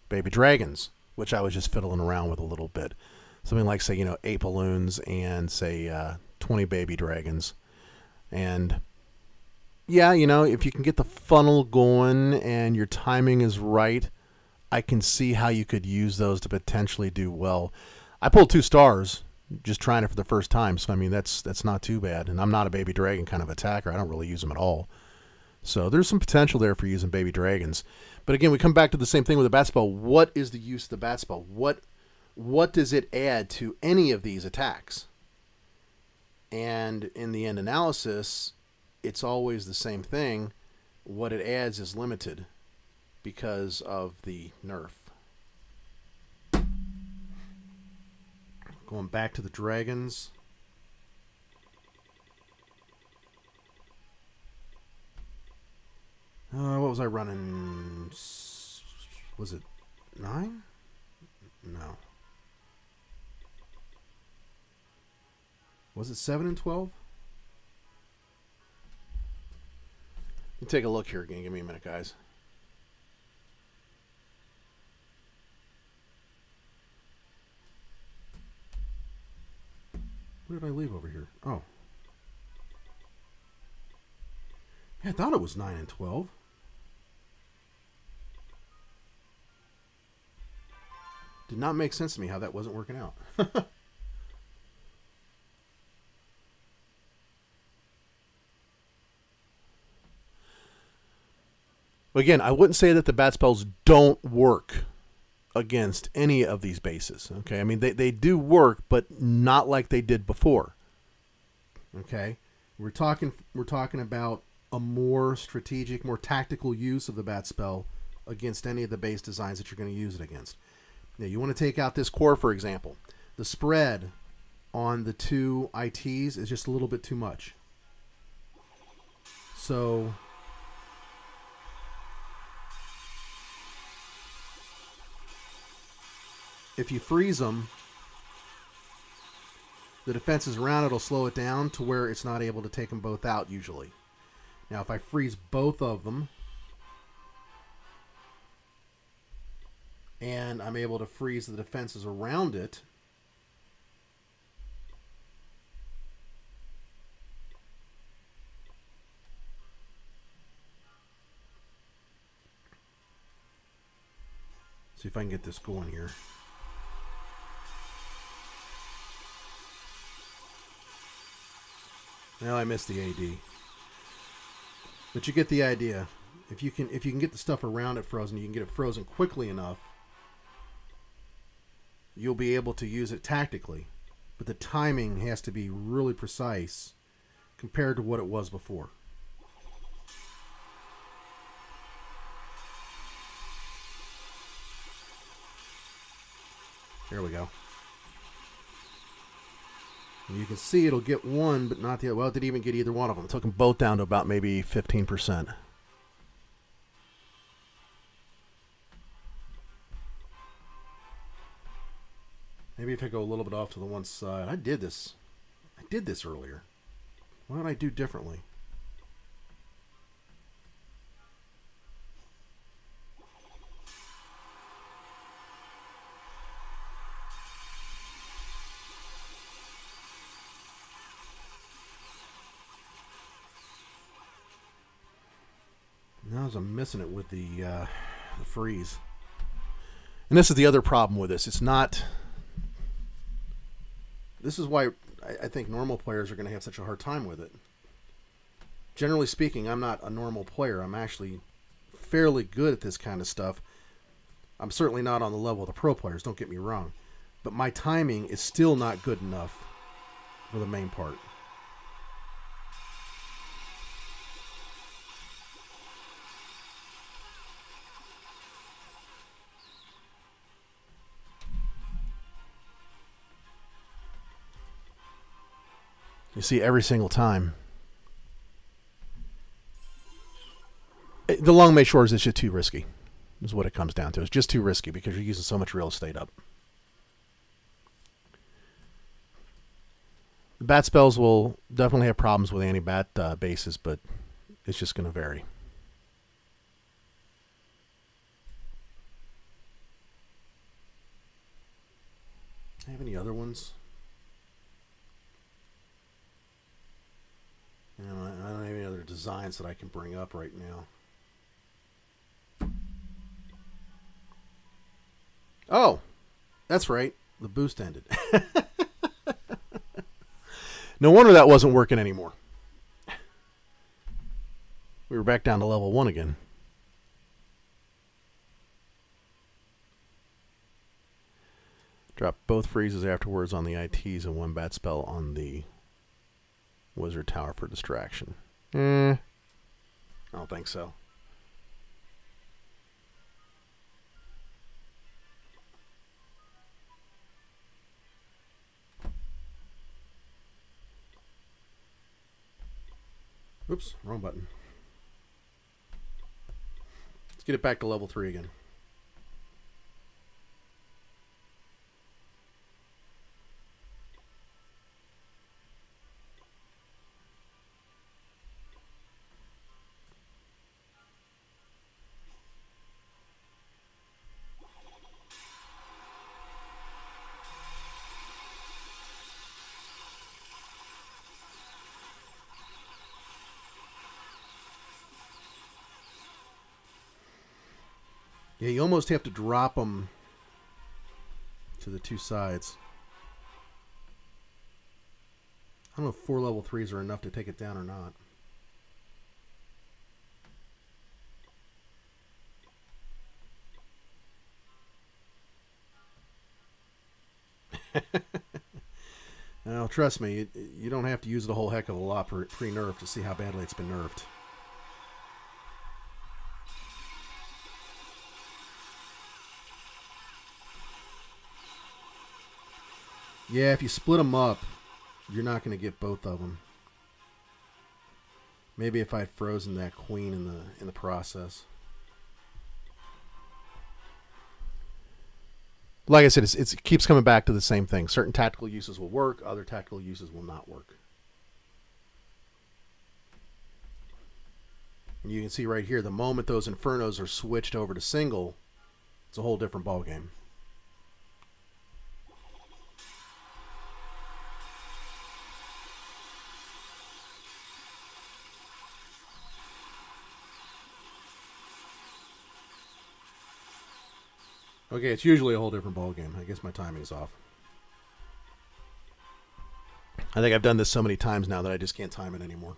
baby dragons, which I was just fiddling around with a little bit. Something like, say, 8 balloons and, say, 20 baby dragons. And, yeah, if you can get the funnel going and your timing is right, I can see how you could use those to potentially do well. I pulled 2 stars just trying it for the first time, so, I mean, that's not too bad. And I'm not a baby dragon kind of attacker. I don't really use them at all. So there's some potential there for using baby dragons. But, again, we come back to the same thing with the bat spell. What is the use of the bat spell? What does it add to any of these attacks? And in the end analysis, it's always the same thing. What it adds is limited because of the nerf. Going back to the dragons. What was I running? Was it 9? No. Was it 7 and 12? Let me take a look here again. Give me a minute, guys. What did I leave over here? Oh. Yeah, I thought it was 9 and 12. Did not make sense to me how that wasn't working out. Again, I wouldn't say that the bat spells don't work against any of these bases. Okay, I mean they do work, but not like they did before. Okay, we're talking about a more strategic, more tactical use of the bat spell against any of the base designs that you're going to use it against. Now, you want to take out this core, for example. The spread on the 2 ITs is just a little bit too much. So if you freeze them, the defenses around it will slow it down to where it's not able to take them both out usually. Now, if I freeze both of them, and I'm able to freeze the defenses around it, if I can get this going here. Now I missed the AD. But you get the idea. If you can get the stuff around it frozen, you can get it frozen quickly enough, you'll be able to use it tactically. But the timing has to be really precise compared to what it was before. There we go. And you can see it'll get one, but not the other. Well, it didn't even get either one of them. It took them both down to about maybe 15%. Maybe if I go a little bit off to the one side. I did this earlier. What did I do differently? Now I'm missing it with the freeze. And this is the other problem with this. It's not... This is why I think normal players are going to have such a hard time with it. Generally speaking, I'm not a normal player. I'm actually fairly good at this kind of stuff. I'm certainly not on the level of the pro players, don't get me wrong. But my timing is still not good enough for the main part. You see every single time. The long May shores is just too risky, is what it comes down to. It's just too risky because you're using so much real estate up. The bat spells will definitely have problems with anti-bat bases, but it's just going to vary. Do I have any other ones? I don't have any other designs that I can bring up right now. Oh, that's right. The boost ended. No wonder that wasn't working anymore. We were back down to level 1 again. Drop both freezes afterwards on the ITs and one bat spell on the Wizard Tower for distraction. I don't think so. Oops, wrong button. Let's get it back to level 3 again. Yeah, you almost have to drop them to the two sides. I don't know if 4 level 3s are enough to take it down or not. Now, trust me, you don't have to use it a whole heck of a lot pre-nerf to see how badly it's been nerfed. Yeah, if you split them up, you're not going to get both of them. Maybe if I had frozen that queen in the process. Like I said, it keeps coming back to the same thing. Certain tactical uses will work, other tactical uses will not work. And you can see right here, the moment those Infernos are switched over to single, it's a whole different ballgame. Okay, it's usually a whole different ball game. I guess my timing's off. I think I've done this so many times now that I just can't time it anymore.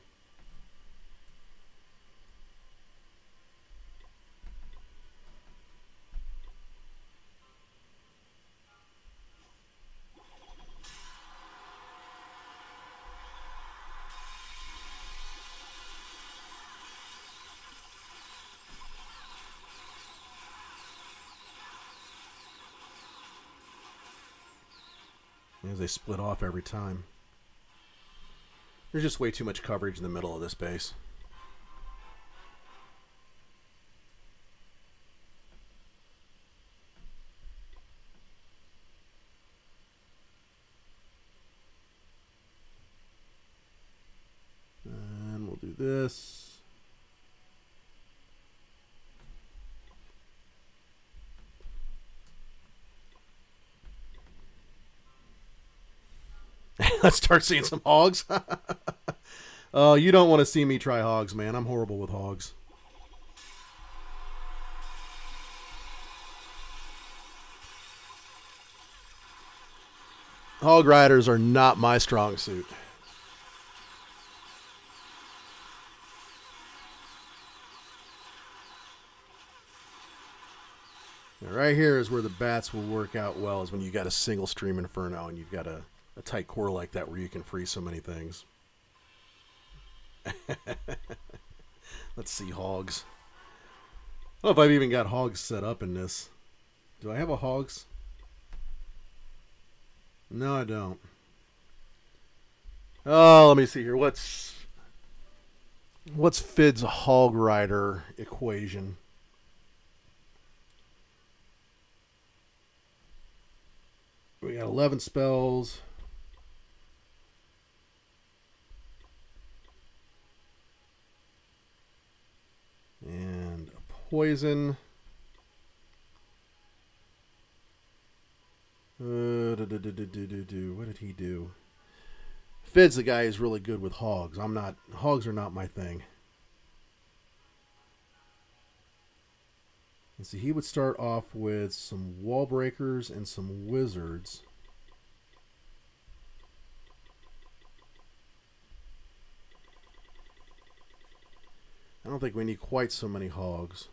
As they split off every time. There's just way too much coverage in the middle of this base. And we'll do this. Let's start seeing some hogs. Oh, you don't want to see me try hogs, man. I'm horrible with hogs. Hog riders are not my strong suit. Now, right here is where the bats will work out well, is when you got a single stream inferno and you've got a tight core like that where you can freeze so many things. Let's see hogs. I don't know if I've even got hogs set up in this. Do I have a hogs? No, I don't. Oh, let me see here. What's Fid's hog rider equation? We got 11 spells. And a poison. What did he do? Fid's the guy who's really good with hogs. Hogs are not my thing. Let's see, he would start off with some wall breakers and some wizards. I don't think we need quite so many hogs.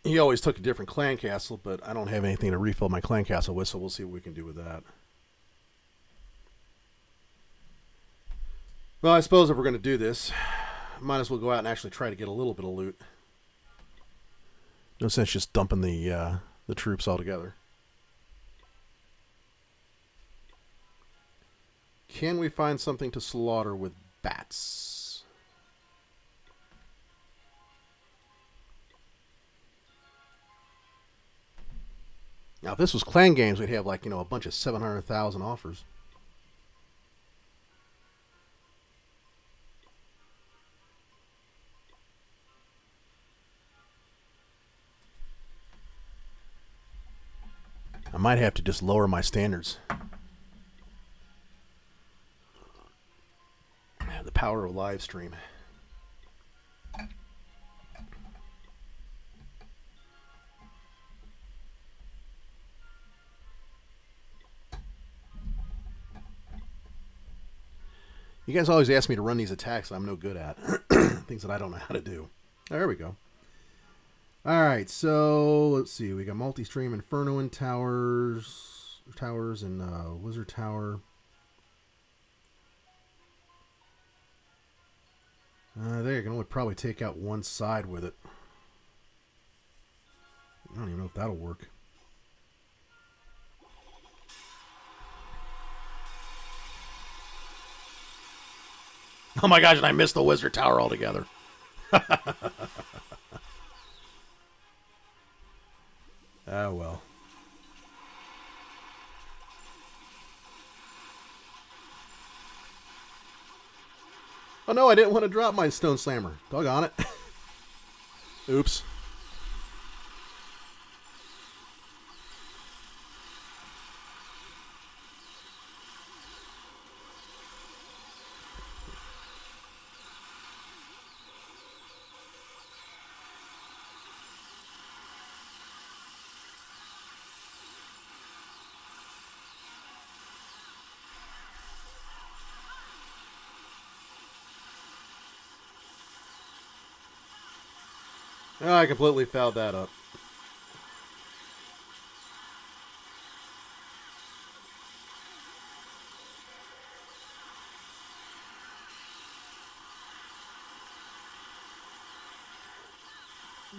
He always took a different clan castle, but I don't have anything to refill my clan castle with, so we'll see what we can do with that. Well, I suppose if we're going to do this, might as well go out and actually try to get a little bit of loot. No sense just dumping the troops altogether. Can we find something to slaughter with bats? Now, if this was clan games, we'd have like, a bunch of 700,000 offers. I might have to just lower my standards. The power of live stream. You guys always ask me to run these attacks that I'm no good at. Things that I don't know how to do. There we go. Alright, so let's see. We got multi-stream Inferno and Towers and Wizard Tower. There, you can only probably take out one side with it. I don't even know if that'll work. Oh my gosh, and I missed the Wizard Tower altogether. Oh well. Oh no, I didn't want to drop my Stone Slammer. Doggone it. Oops. Oh, I completely fouled that up.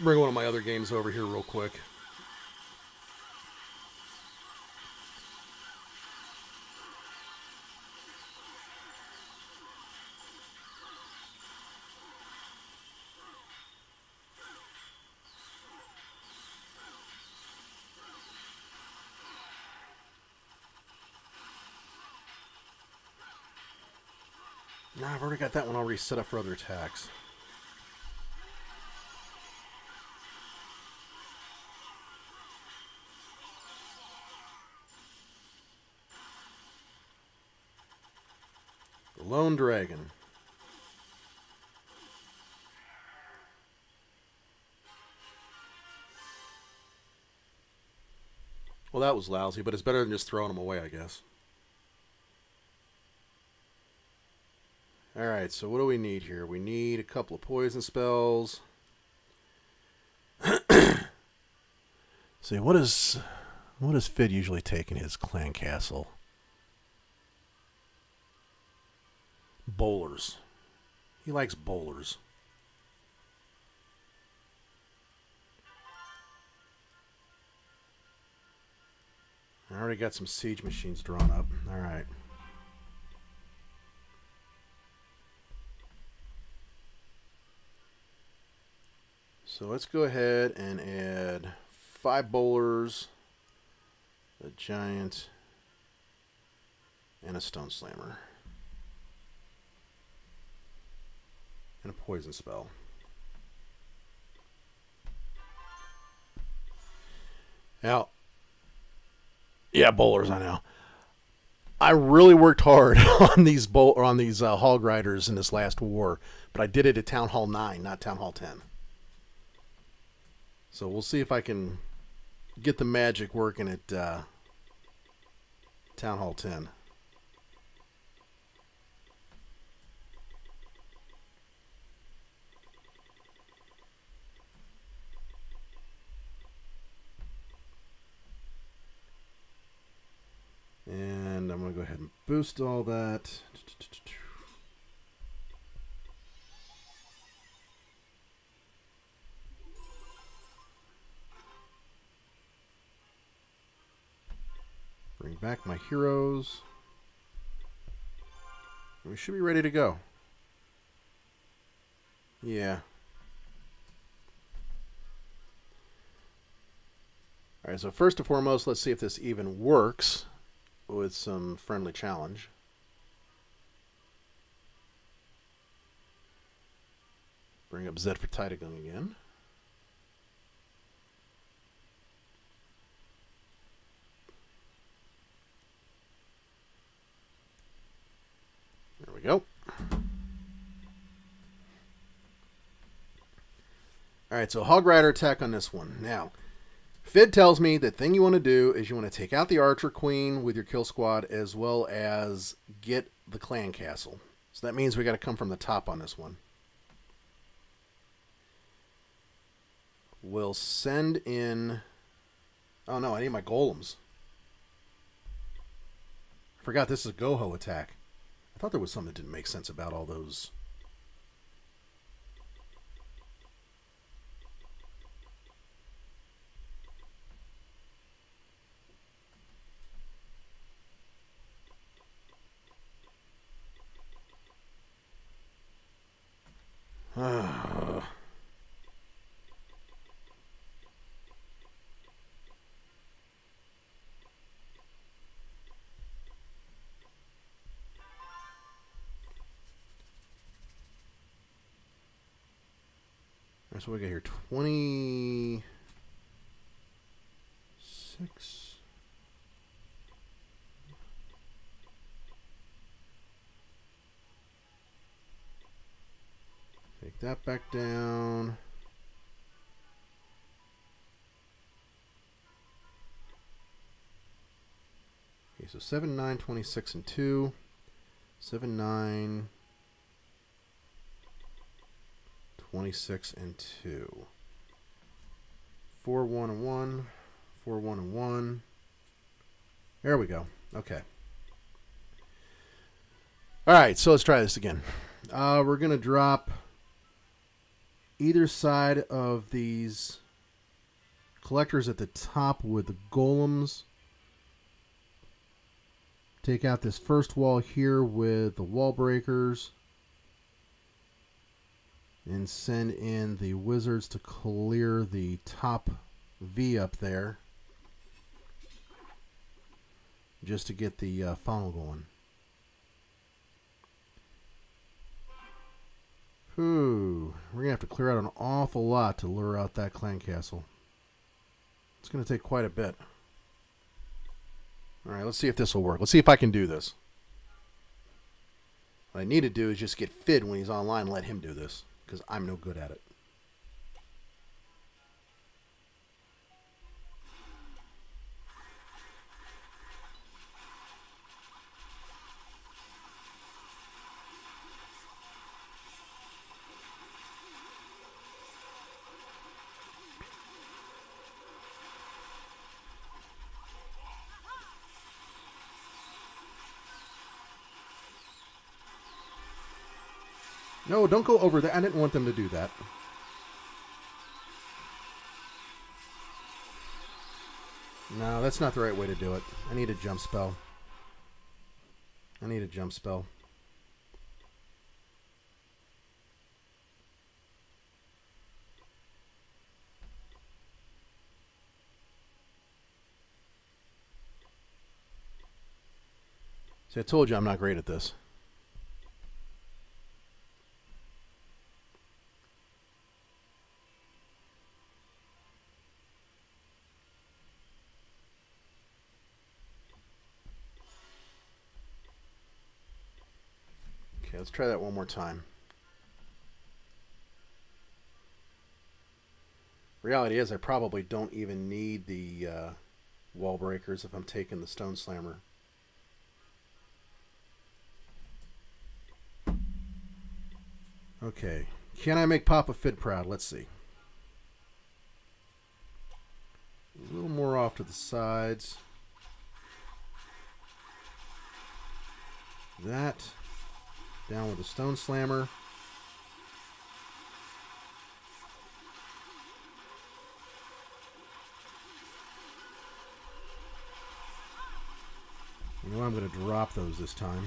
Bring one of my other games over here real quick. Nah, I've already got that one already set up for other attacks. The Lone Dragon. Well, that was lousy, but it's better than just throwing them away, I guess. Alright, so what do we need here? We need a couple of poison spells. See, what does Fid usually take in his clan castle? Bowlers. He likes bowlers. I already got some siege machines drawn up. Alright. So let's go ahead and add 5 bowlers, a giant, and a Stone Slammer. And a poison spell. Now, yeah, bowlers, I know. I really worked hard on these hog riders in this last war, but I did it at Town Hall 9, not Town Hall 10. So we'll see if I can get the magic working at Town Hall 10. And I'm going to go ahead and boost all that. Bring back my heroes. We should be ready to go. Yeah. Alright, so first and foremost, let's see if this even works with some friendly challenge. Bring up Zed for Tidegung again. There we go. Alright, so Hog Rider attack on this one. Now, Fid tells me the thing you want to do is you want to take out the Archer Queen with your kill squad as well as get the clan castle. So that means we got to come from the top on this one. We'll send in... Oh no, I need my golems. I forgot this is a Goho attack. I thought there was something that didn't make sense about all those. That's what we got here. 26. Take that back down. Okay, so 7, 9, 26, and 2. 7, 9, 26, and 2. 4, 1, and 1. 4, 1, and 1. There we go. Okay. All right, so let's try this again. We're going to drop either side of these collectors at the top with the golems. Take out this first wall here with the wall breakers. And send in the wizards to clear the top V up there. Just to get the funnel going. Ooh, we're going to have to clear out an awful lot to lure out that clan castle. It's going to take quite a bit. Alright, let's see if this will work. Let's see if I can do this. What I need to do is just get Fid when he's online and let him do this, because I'm no good at it. No, don't go over there. I didn't want them to do that. No, that's not the right way to do it. I need a jump spell. I need a jump spell. See, I told you I'm not great at this. Okay, let's try that one more time. Reality is I probably don't even need the wall breakers if I'm taking the Stone Slammer. Okay, can I make Papa Fid proud? Let's see. A little more off to the sides. That. Down with the Stone Slammer. You know I'm going to drop those this time.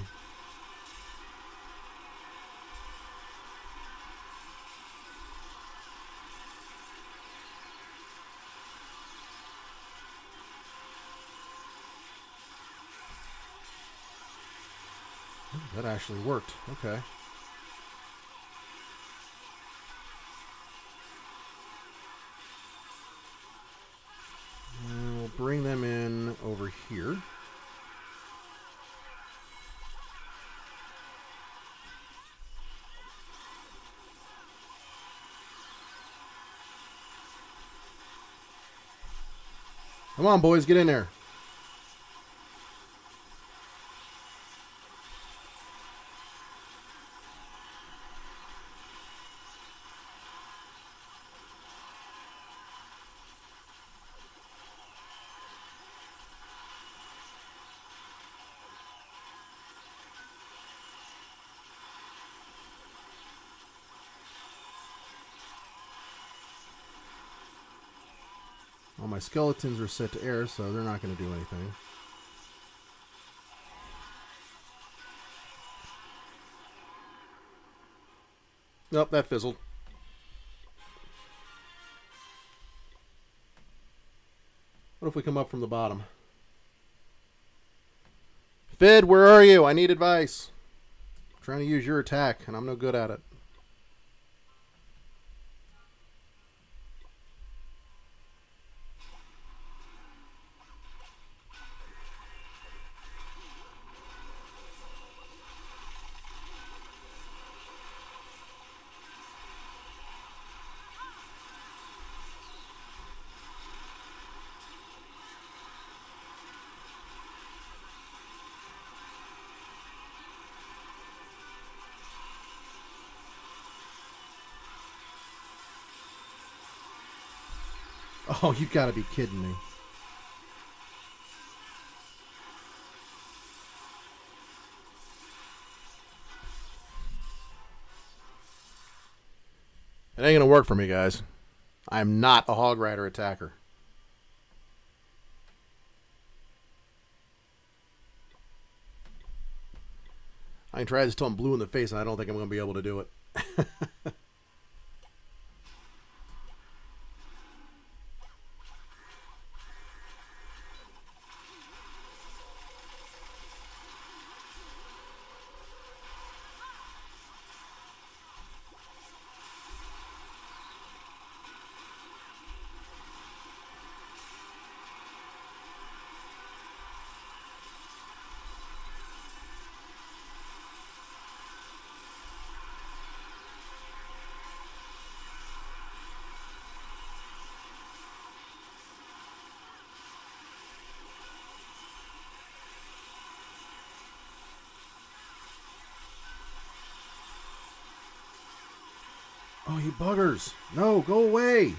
That actually worked. Okay. And we'll bring them in over here. Come on, boys, get in there. All my skeletons are set to air, so they're not going to do anything. Nope, that fizzled. What if we come up from the bottom? Fid, where are you? I need advice. I'm trying to use your attack, and I'm no good at it. Oh, you gotta be kidding me. It ain't gonna work for me, guys. I'm not a Hog Rider attacker. I can try this till I'm blue in the face, and I don't think I'm gonna be able to do it. Oh, you buggers. No, go away.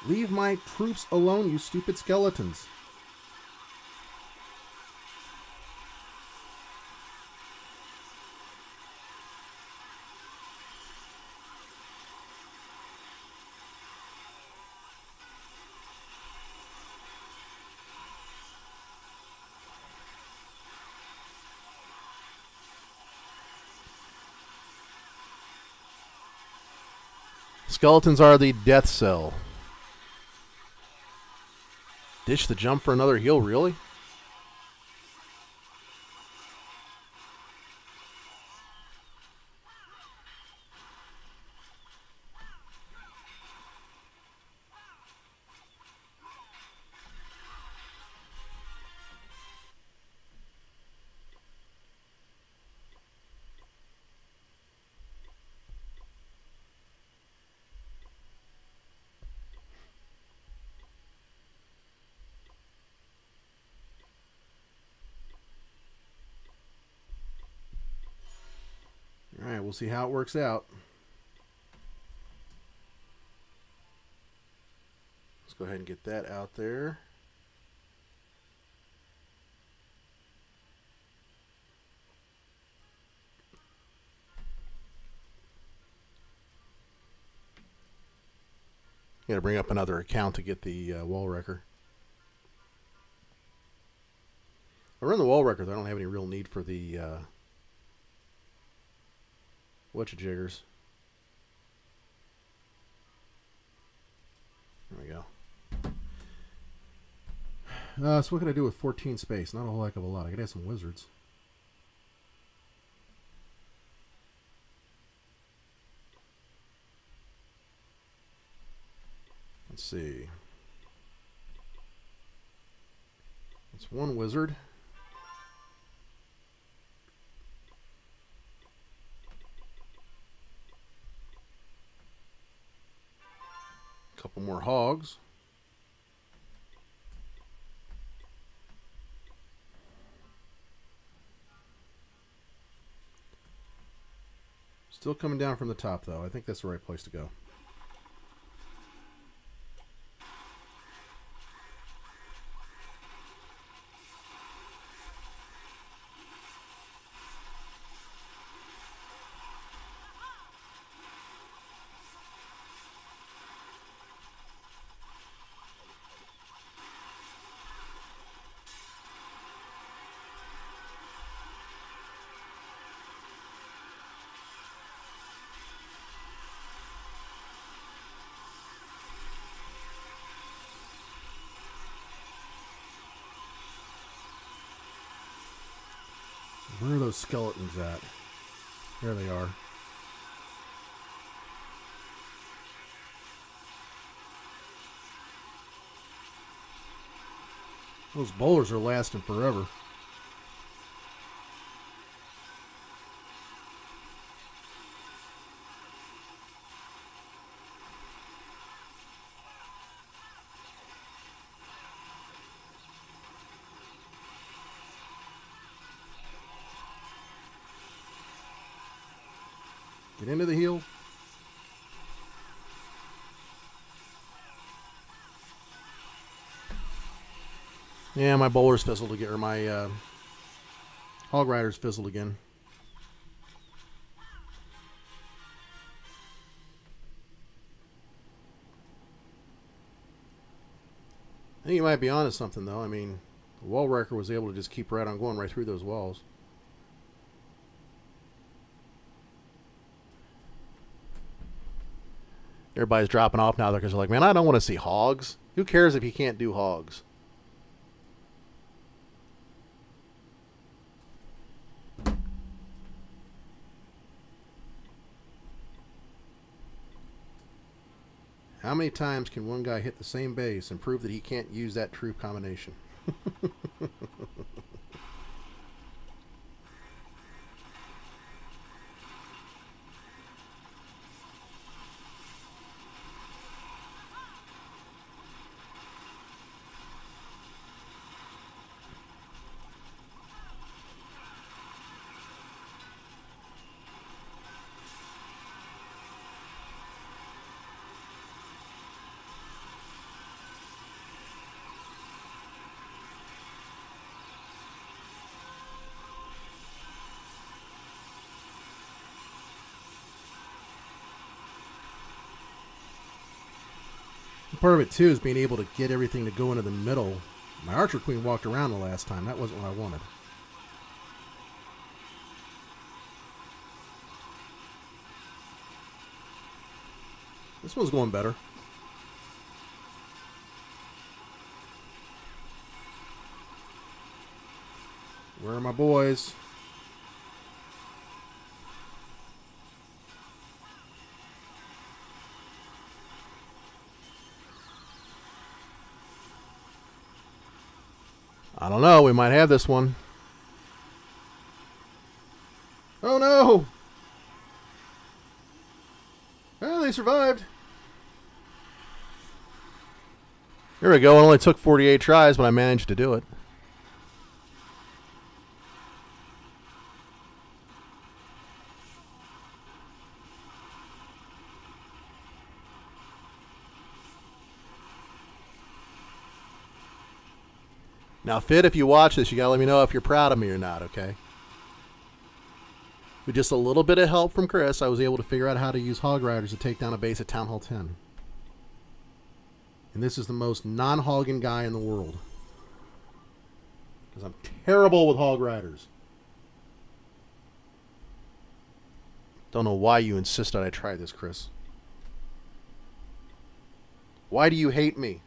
Leave my troops alone, you stupid skeletons. Skeletons are the death cell. Ditch the jump for another heal, really? Alright, we'll see how it works out. Let's go ahead and get that out there. Gotta bring up another account to get the wall wrecker. I run the wall wrecker, I don't have any real need for the whatchajiggers. There we go. So what can I do with 14 space? Not a whole heck of a lot. I could have some wizards. Let's see. That's one wizard. A couple more hogs. Still coming down from the top, though. I think that's the right place to go. Where are those skeletons at? There they are. Those bowlers are lasting forever. Get into the heel. Yeah, my bowlers fizzled again, or my hog riders fizzled again. I think you might be onto something, though. I mean, the wall wrecker was able to just keep right on going right through those walls. Everybody's dropping off now because they're like, man, I don't want to see hogs. Who cares if you can't do hogs? How many times can one guy hit the same base and prove that he can't use that troop combination? Part of it, too, is being able to get everything to go into the middle. My Archer Queen walked around the last time. That wasn't what I wanted. This one's going better. Where are my boys? I don't know. We might have this one. Oh, no. Well, they survived. Here we go. It only took 48 tries, but I managed to do it. Now, Fit, if you watch this, you gotta let me know if you're proud of me or not, okay? With just a little bit of help from Chris, I was able to figure out how to use Hog Riders to take down a base at Town Hall 10. And this is the most non-hogging guy in the world. Because I'm terrible with Hog Riders. Don't know why you insisted I try this, Chris. Why do you hate me?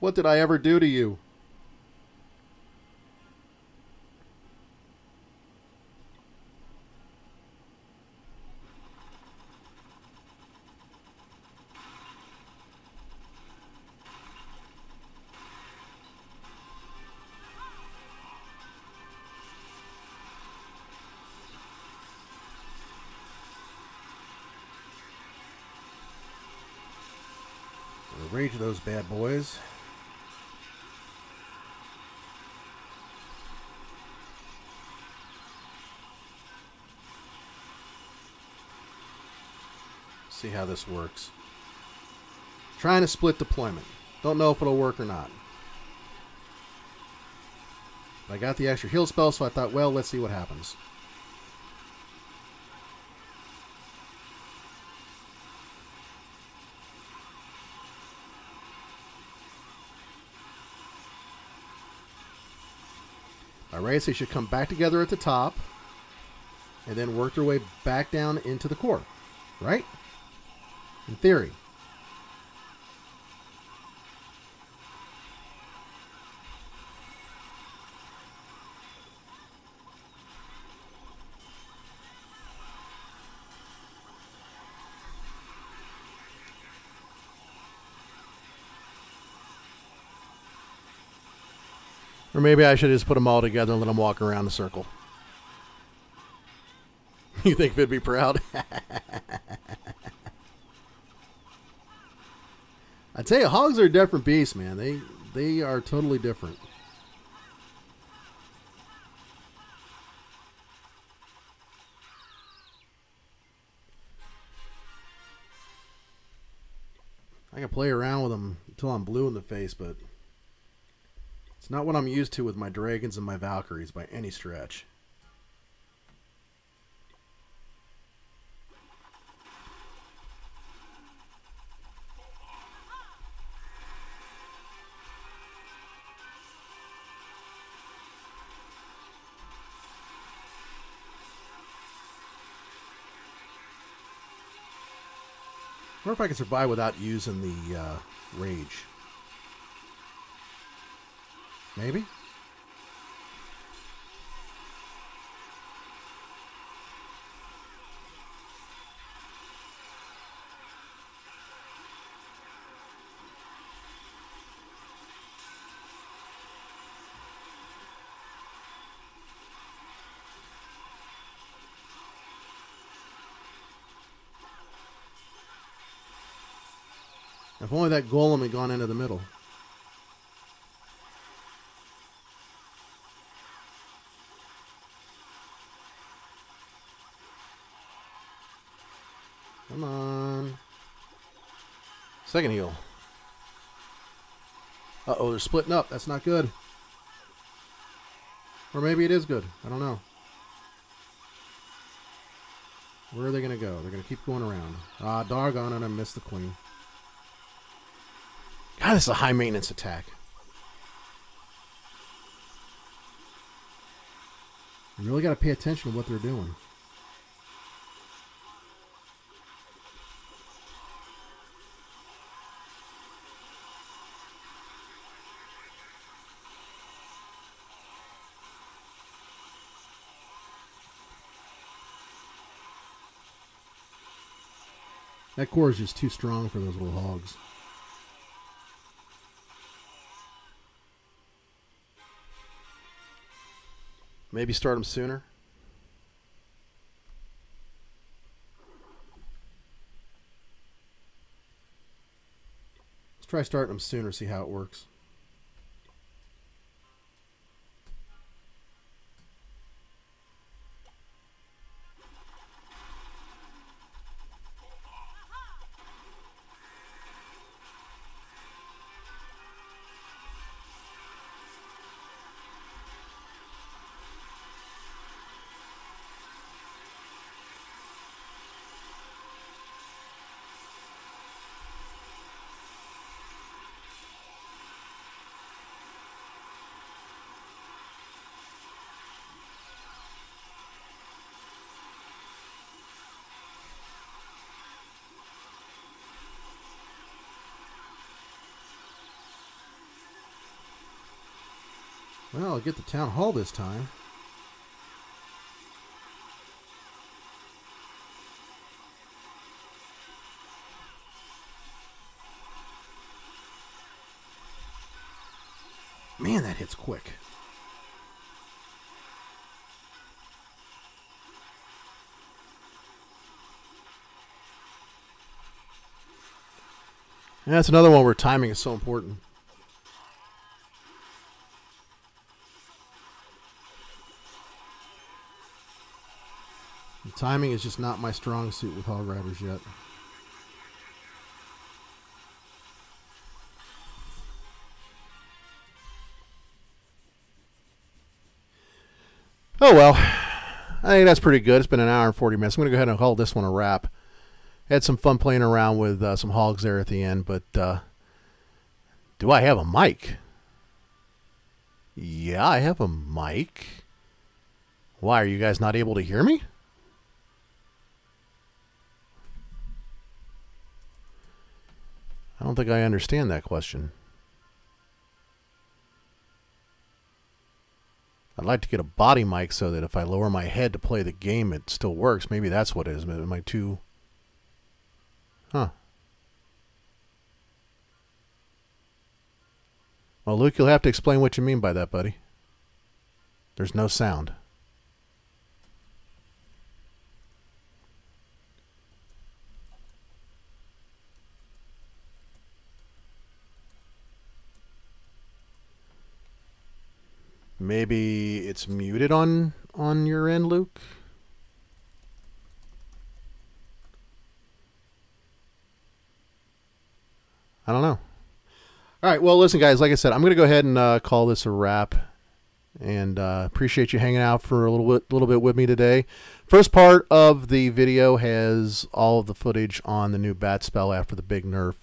What did I ever do to you? Rage of those bad boys. See how this works. Trying to split deployment. Don't know if it'll work or not. I got the extra heal spell, so I thought, well, let's see what happens. Alright, so they should come back together at the top and then work their way back down into the core. Right? In theory. Or maybe I should just put them all together and let them walk around the circle. You think they'd be proud? I tell you, hogs are a different beast, man. They are totally different. I can play around with them until I'm blue in the face, but It's not what I'm used to with my dragons and my Valkyries by any stretch. I wonder if I can survive without using the rage. Maybe? If only that golem had gone into the middle. Come on. Second heal. Uh-oh, they're splitting up. That's not good. Or maybe it is good. I don't know. Where are they going to go? They're going to keep going around. Ah, doggone it, I missed the queen. God, this is a high maintenance attack. You really got to pay attention to what they're doing. That core is just too strong for those little hogs. Maybe start them sooner. Let's try starting them sooner, see how it works. Well, I'll get the town hall this time. Man, that hits quick. And that's another one where timing is so important. The timing is just not my strong suit with Hog Riders yet. Oh well, I think that's pretty good. It's been an hour and 40 minutes. I'm going to go ahead and call this one a wrap. Had some fun playing around with some hogs there at the end, but do I have a mic? Yeah, I have a mic. Why, are you guys not able to hear me? I don't think I understand that question. I'd like to get a body mic so that if I lower my head to play the game, it still works. Maybe that's what it is. Am I too... Huh. Well, Luke, you'll have to explain what you mean by that, buddy. There's no sound. Maybe it's muted on your end, Luke? I don't know. All All right, well, listen, guys, like I said, I'm going to go ahead and call this a wrap. And appreciate you hanging out for a little bit with me today. First part of the video has all of the footage on the new bat spell after the big nerf.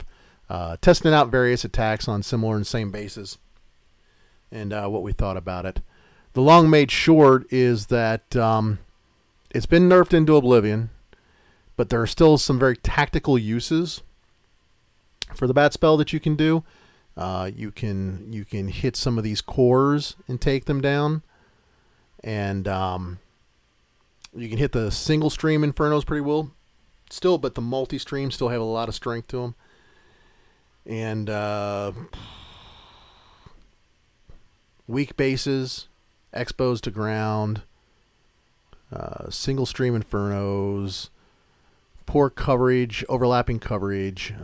Testing out various attacks on similar and same bases. And what we thought about it. The long made short is that it's been nerfed into Oblivion, but there are still some very tactical uses for the bat spell that you can do. You can hit some of these cores and take them down, and you can hit the single stream infernos pretty well still, but the multi stream still have a lot of strength to them. And weak bases, expos to ground, single stream infernos, poor coverage, overlapping coverage,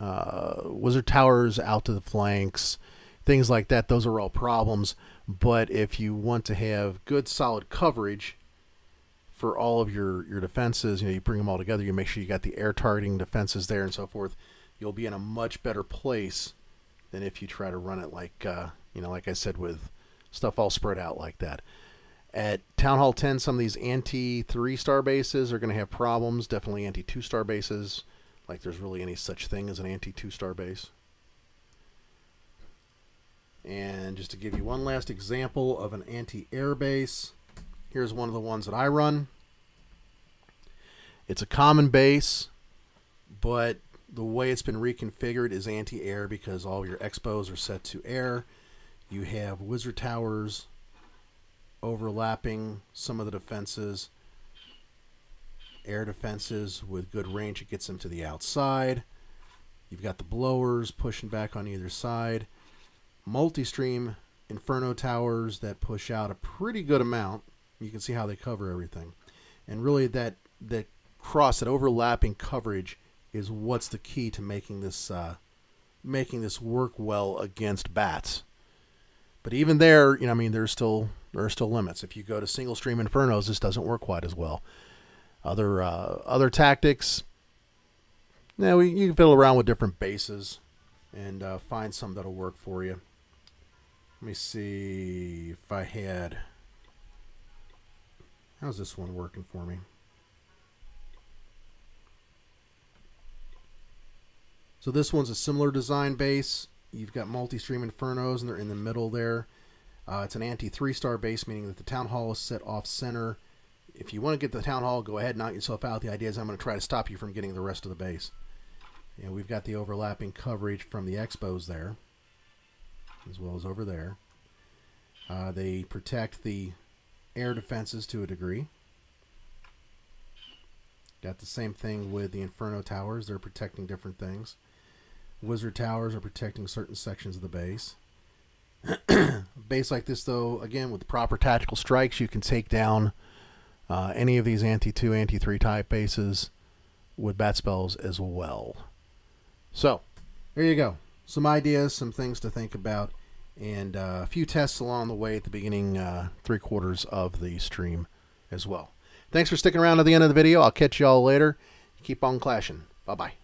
wizard towers out to the flanks, things like that. Those are all problems. But if you want to have good solid coverage for all of your defenses, you bring them all together, you make sure you got the air targeting defenses there and so forth, you'll be in a much better place than if you try to run it like like I said, with stuff all spread out like that. At Town Hall 10, some of these anti-3-star bases are going to have problems. Definitely anti-2-star bases. Like there's really any such thing as an anti-2-star base. And just to give you one last example of an anti-air base, here's one of the ones that I run. It's a common base, but the way it's been reconfigured is anti-air because all your expos are set to air. You have wizard towers overlapping some of the defenses, air defenses with good range, it gets them to the outside. You've got the blowers pushing back on either side, multi-stream inferno towers that push out a pretty good amount. You can see how they cover everything, and really that cross, that overlapping coverage is what's the key to making this work well against bats. But even there, I mean, there are still limits. If you go to single stream infernos, this doesn't work quite as well. Other tactics, you can fiddle around with different bases and find some that'll work for you. Let me see if I had. How's this one working for me? So this one's a similar design base. You've got multi-stream infernos, and they're in the middle there. It's an anti-3-star base, meaning that the town hall is set off center. If you want to get the town hall, go ahead and knock yourself out. The idea is I'm going to try to stop you from getting the rest of the base. And we've got the overlapping coverage from the expos there, as well as over there. They protect the air defenses to a degree. Got the same thing with the inferno towers. They're protecting different things. Wizard towers are protecting certain sections of the base. A base like this, though, again, with the proper tactical strikes, you can take down any of these anti-2, anti-3 type bases with bat spells as well. So, there you go. Some ideas, some things to think about, and a few tests along the way at the beginning 3/4 of the stream as well. Thanks for sticking around to the end of the video. I'll catch you all later. Keep on clashing. Bye-bye.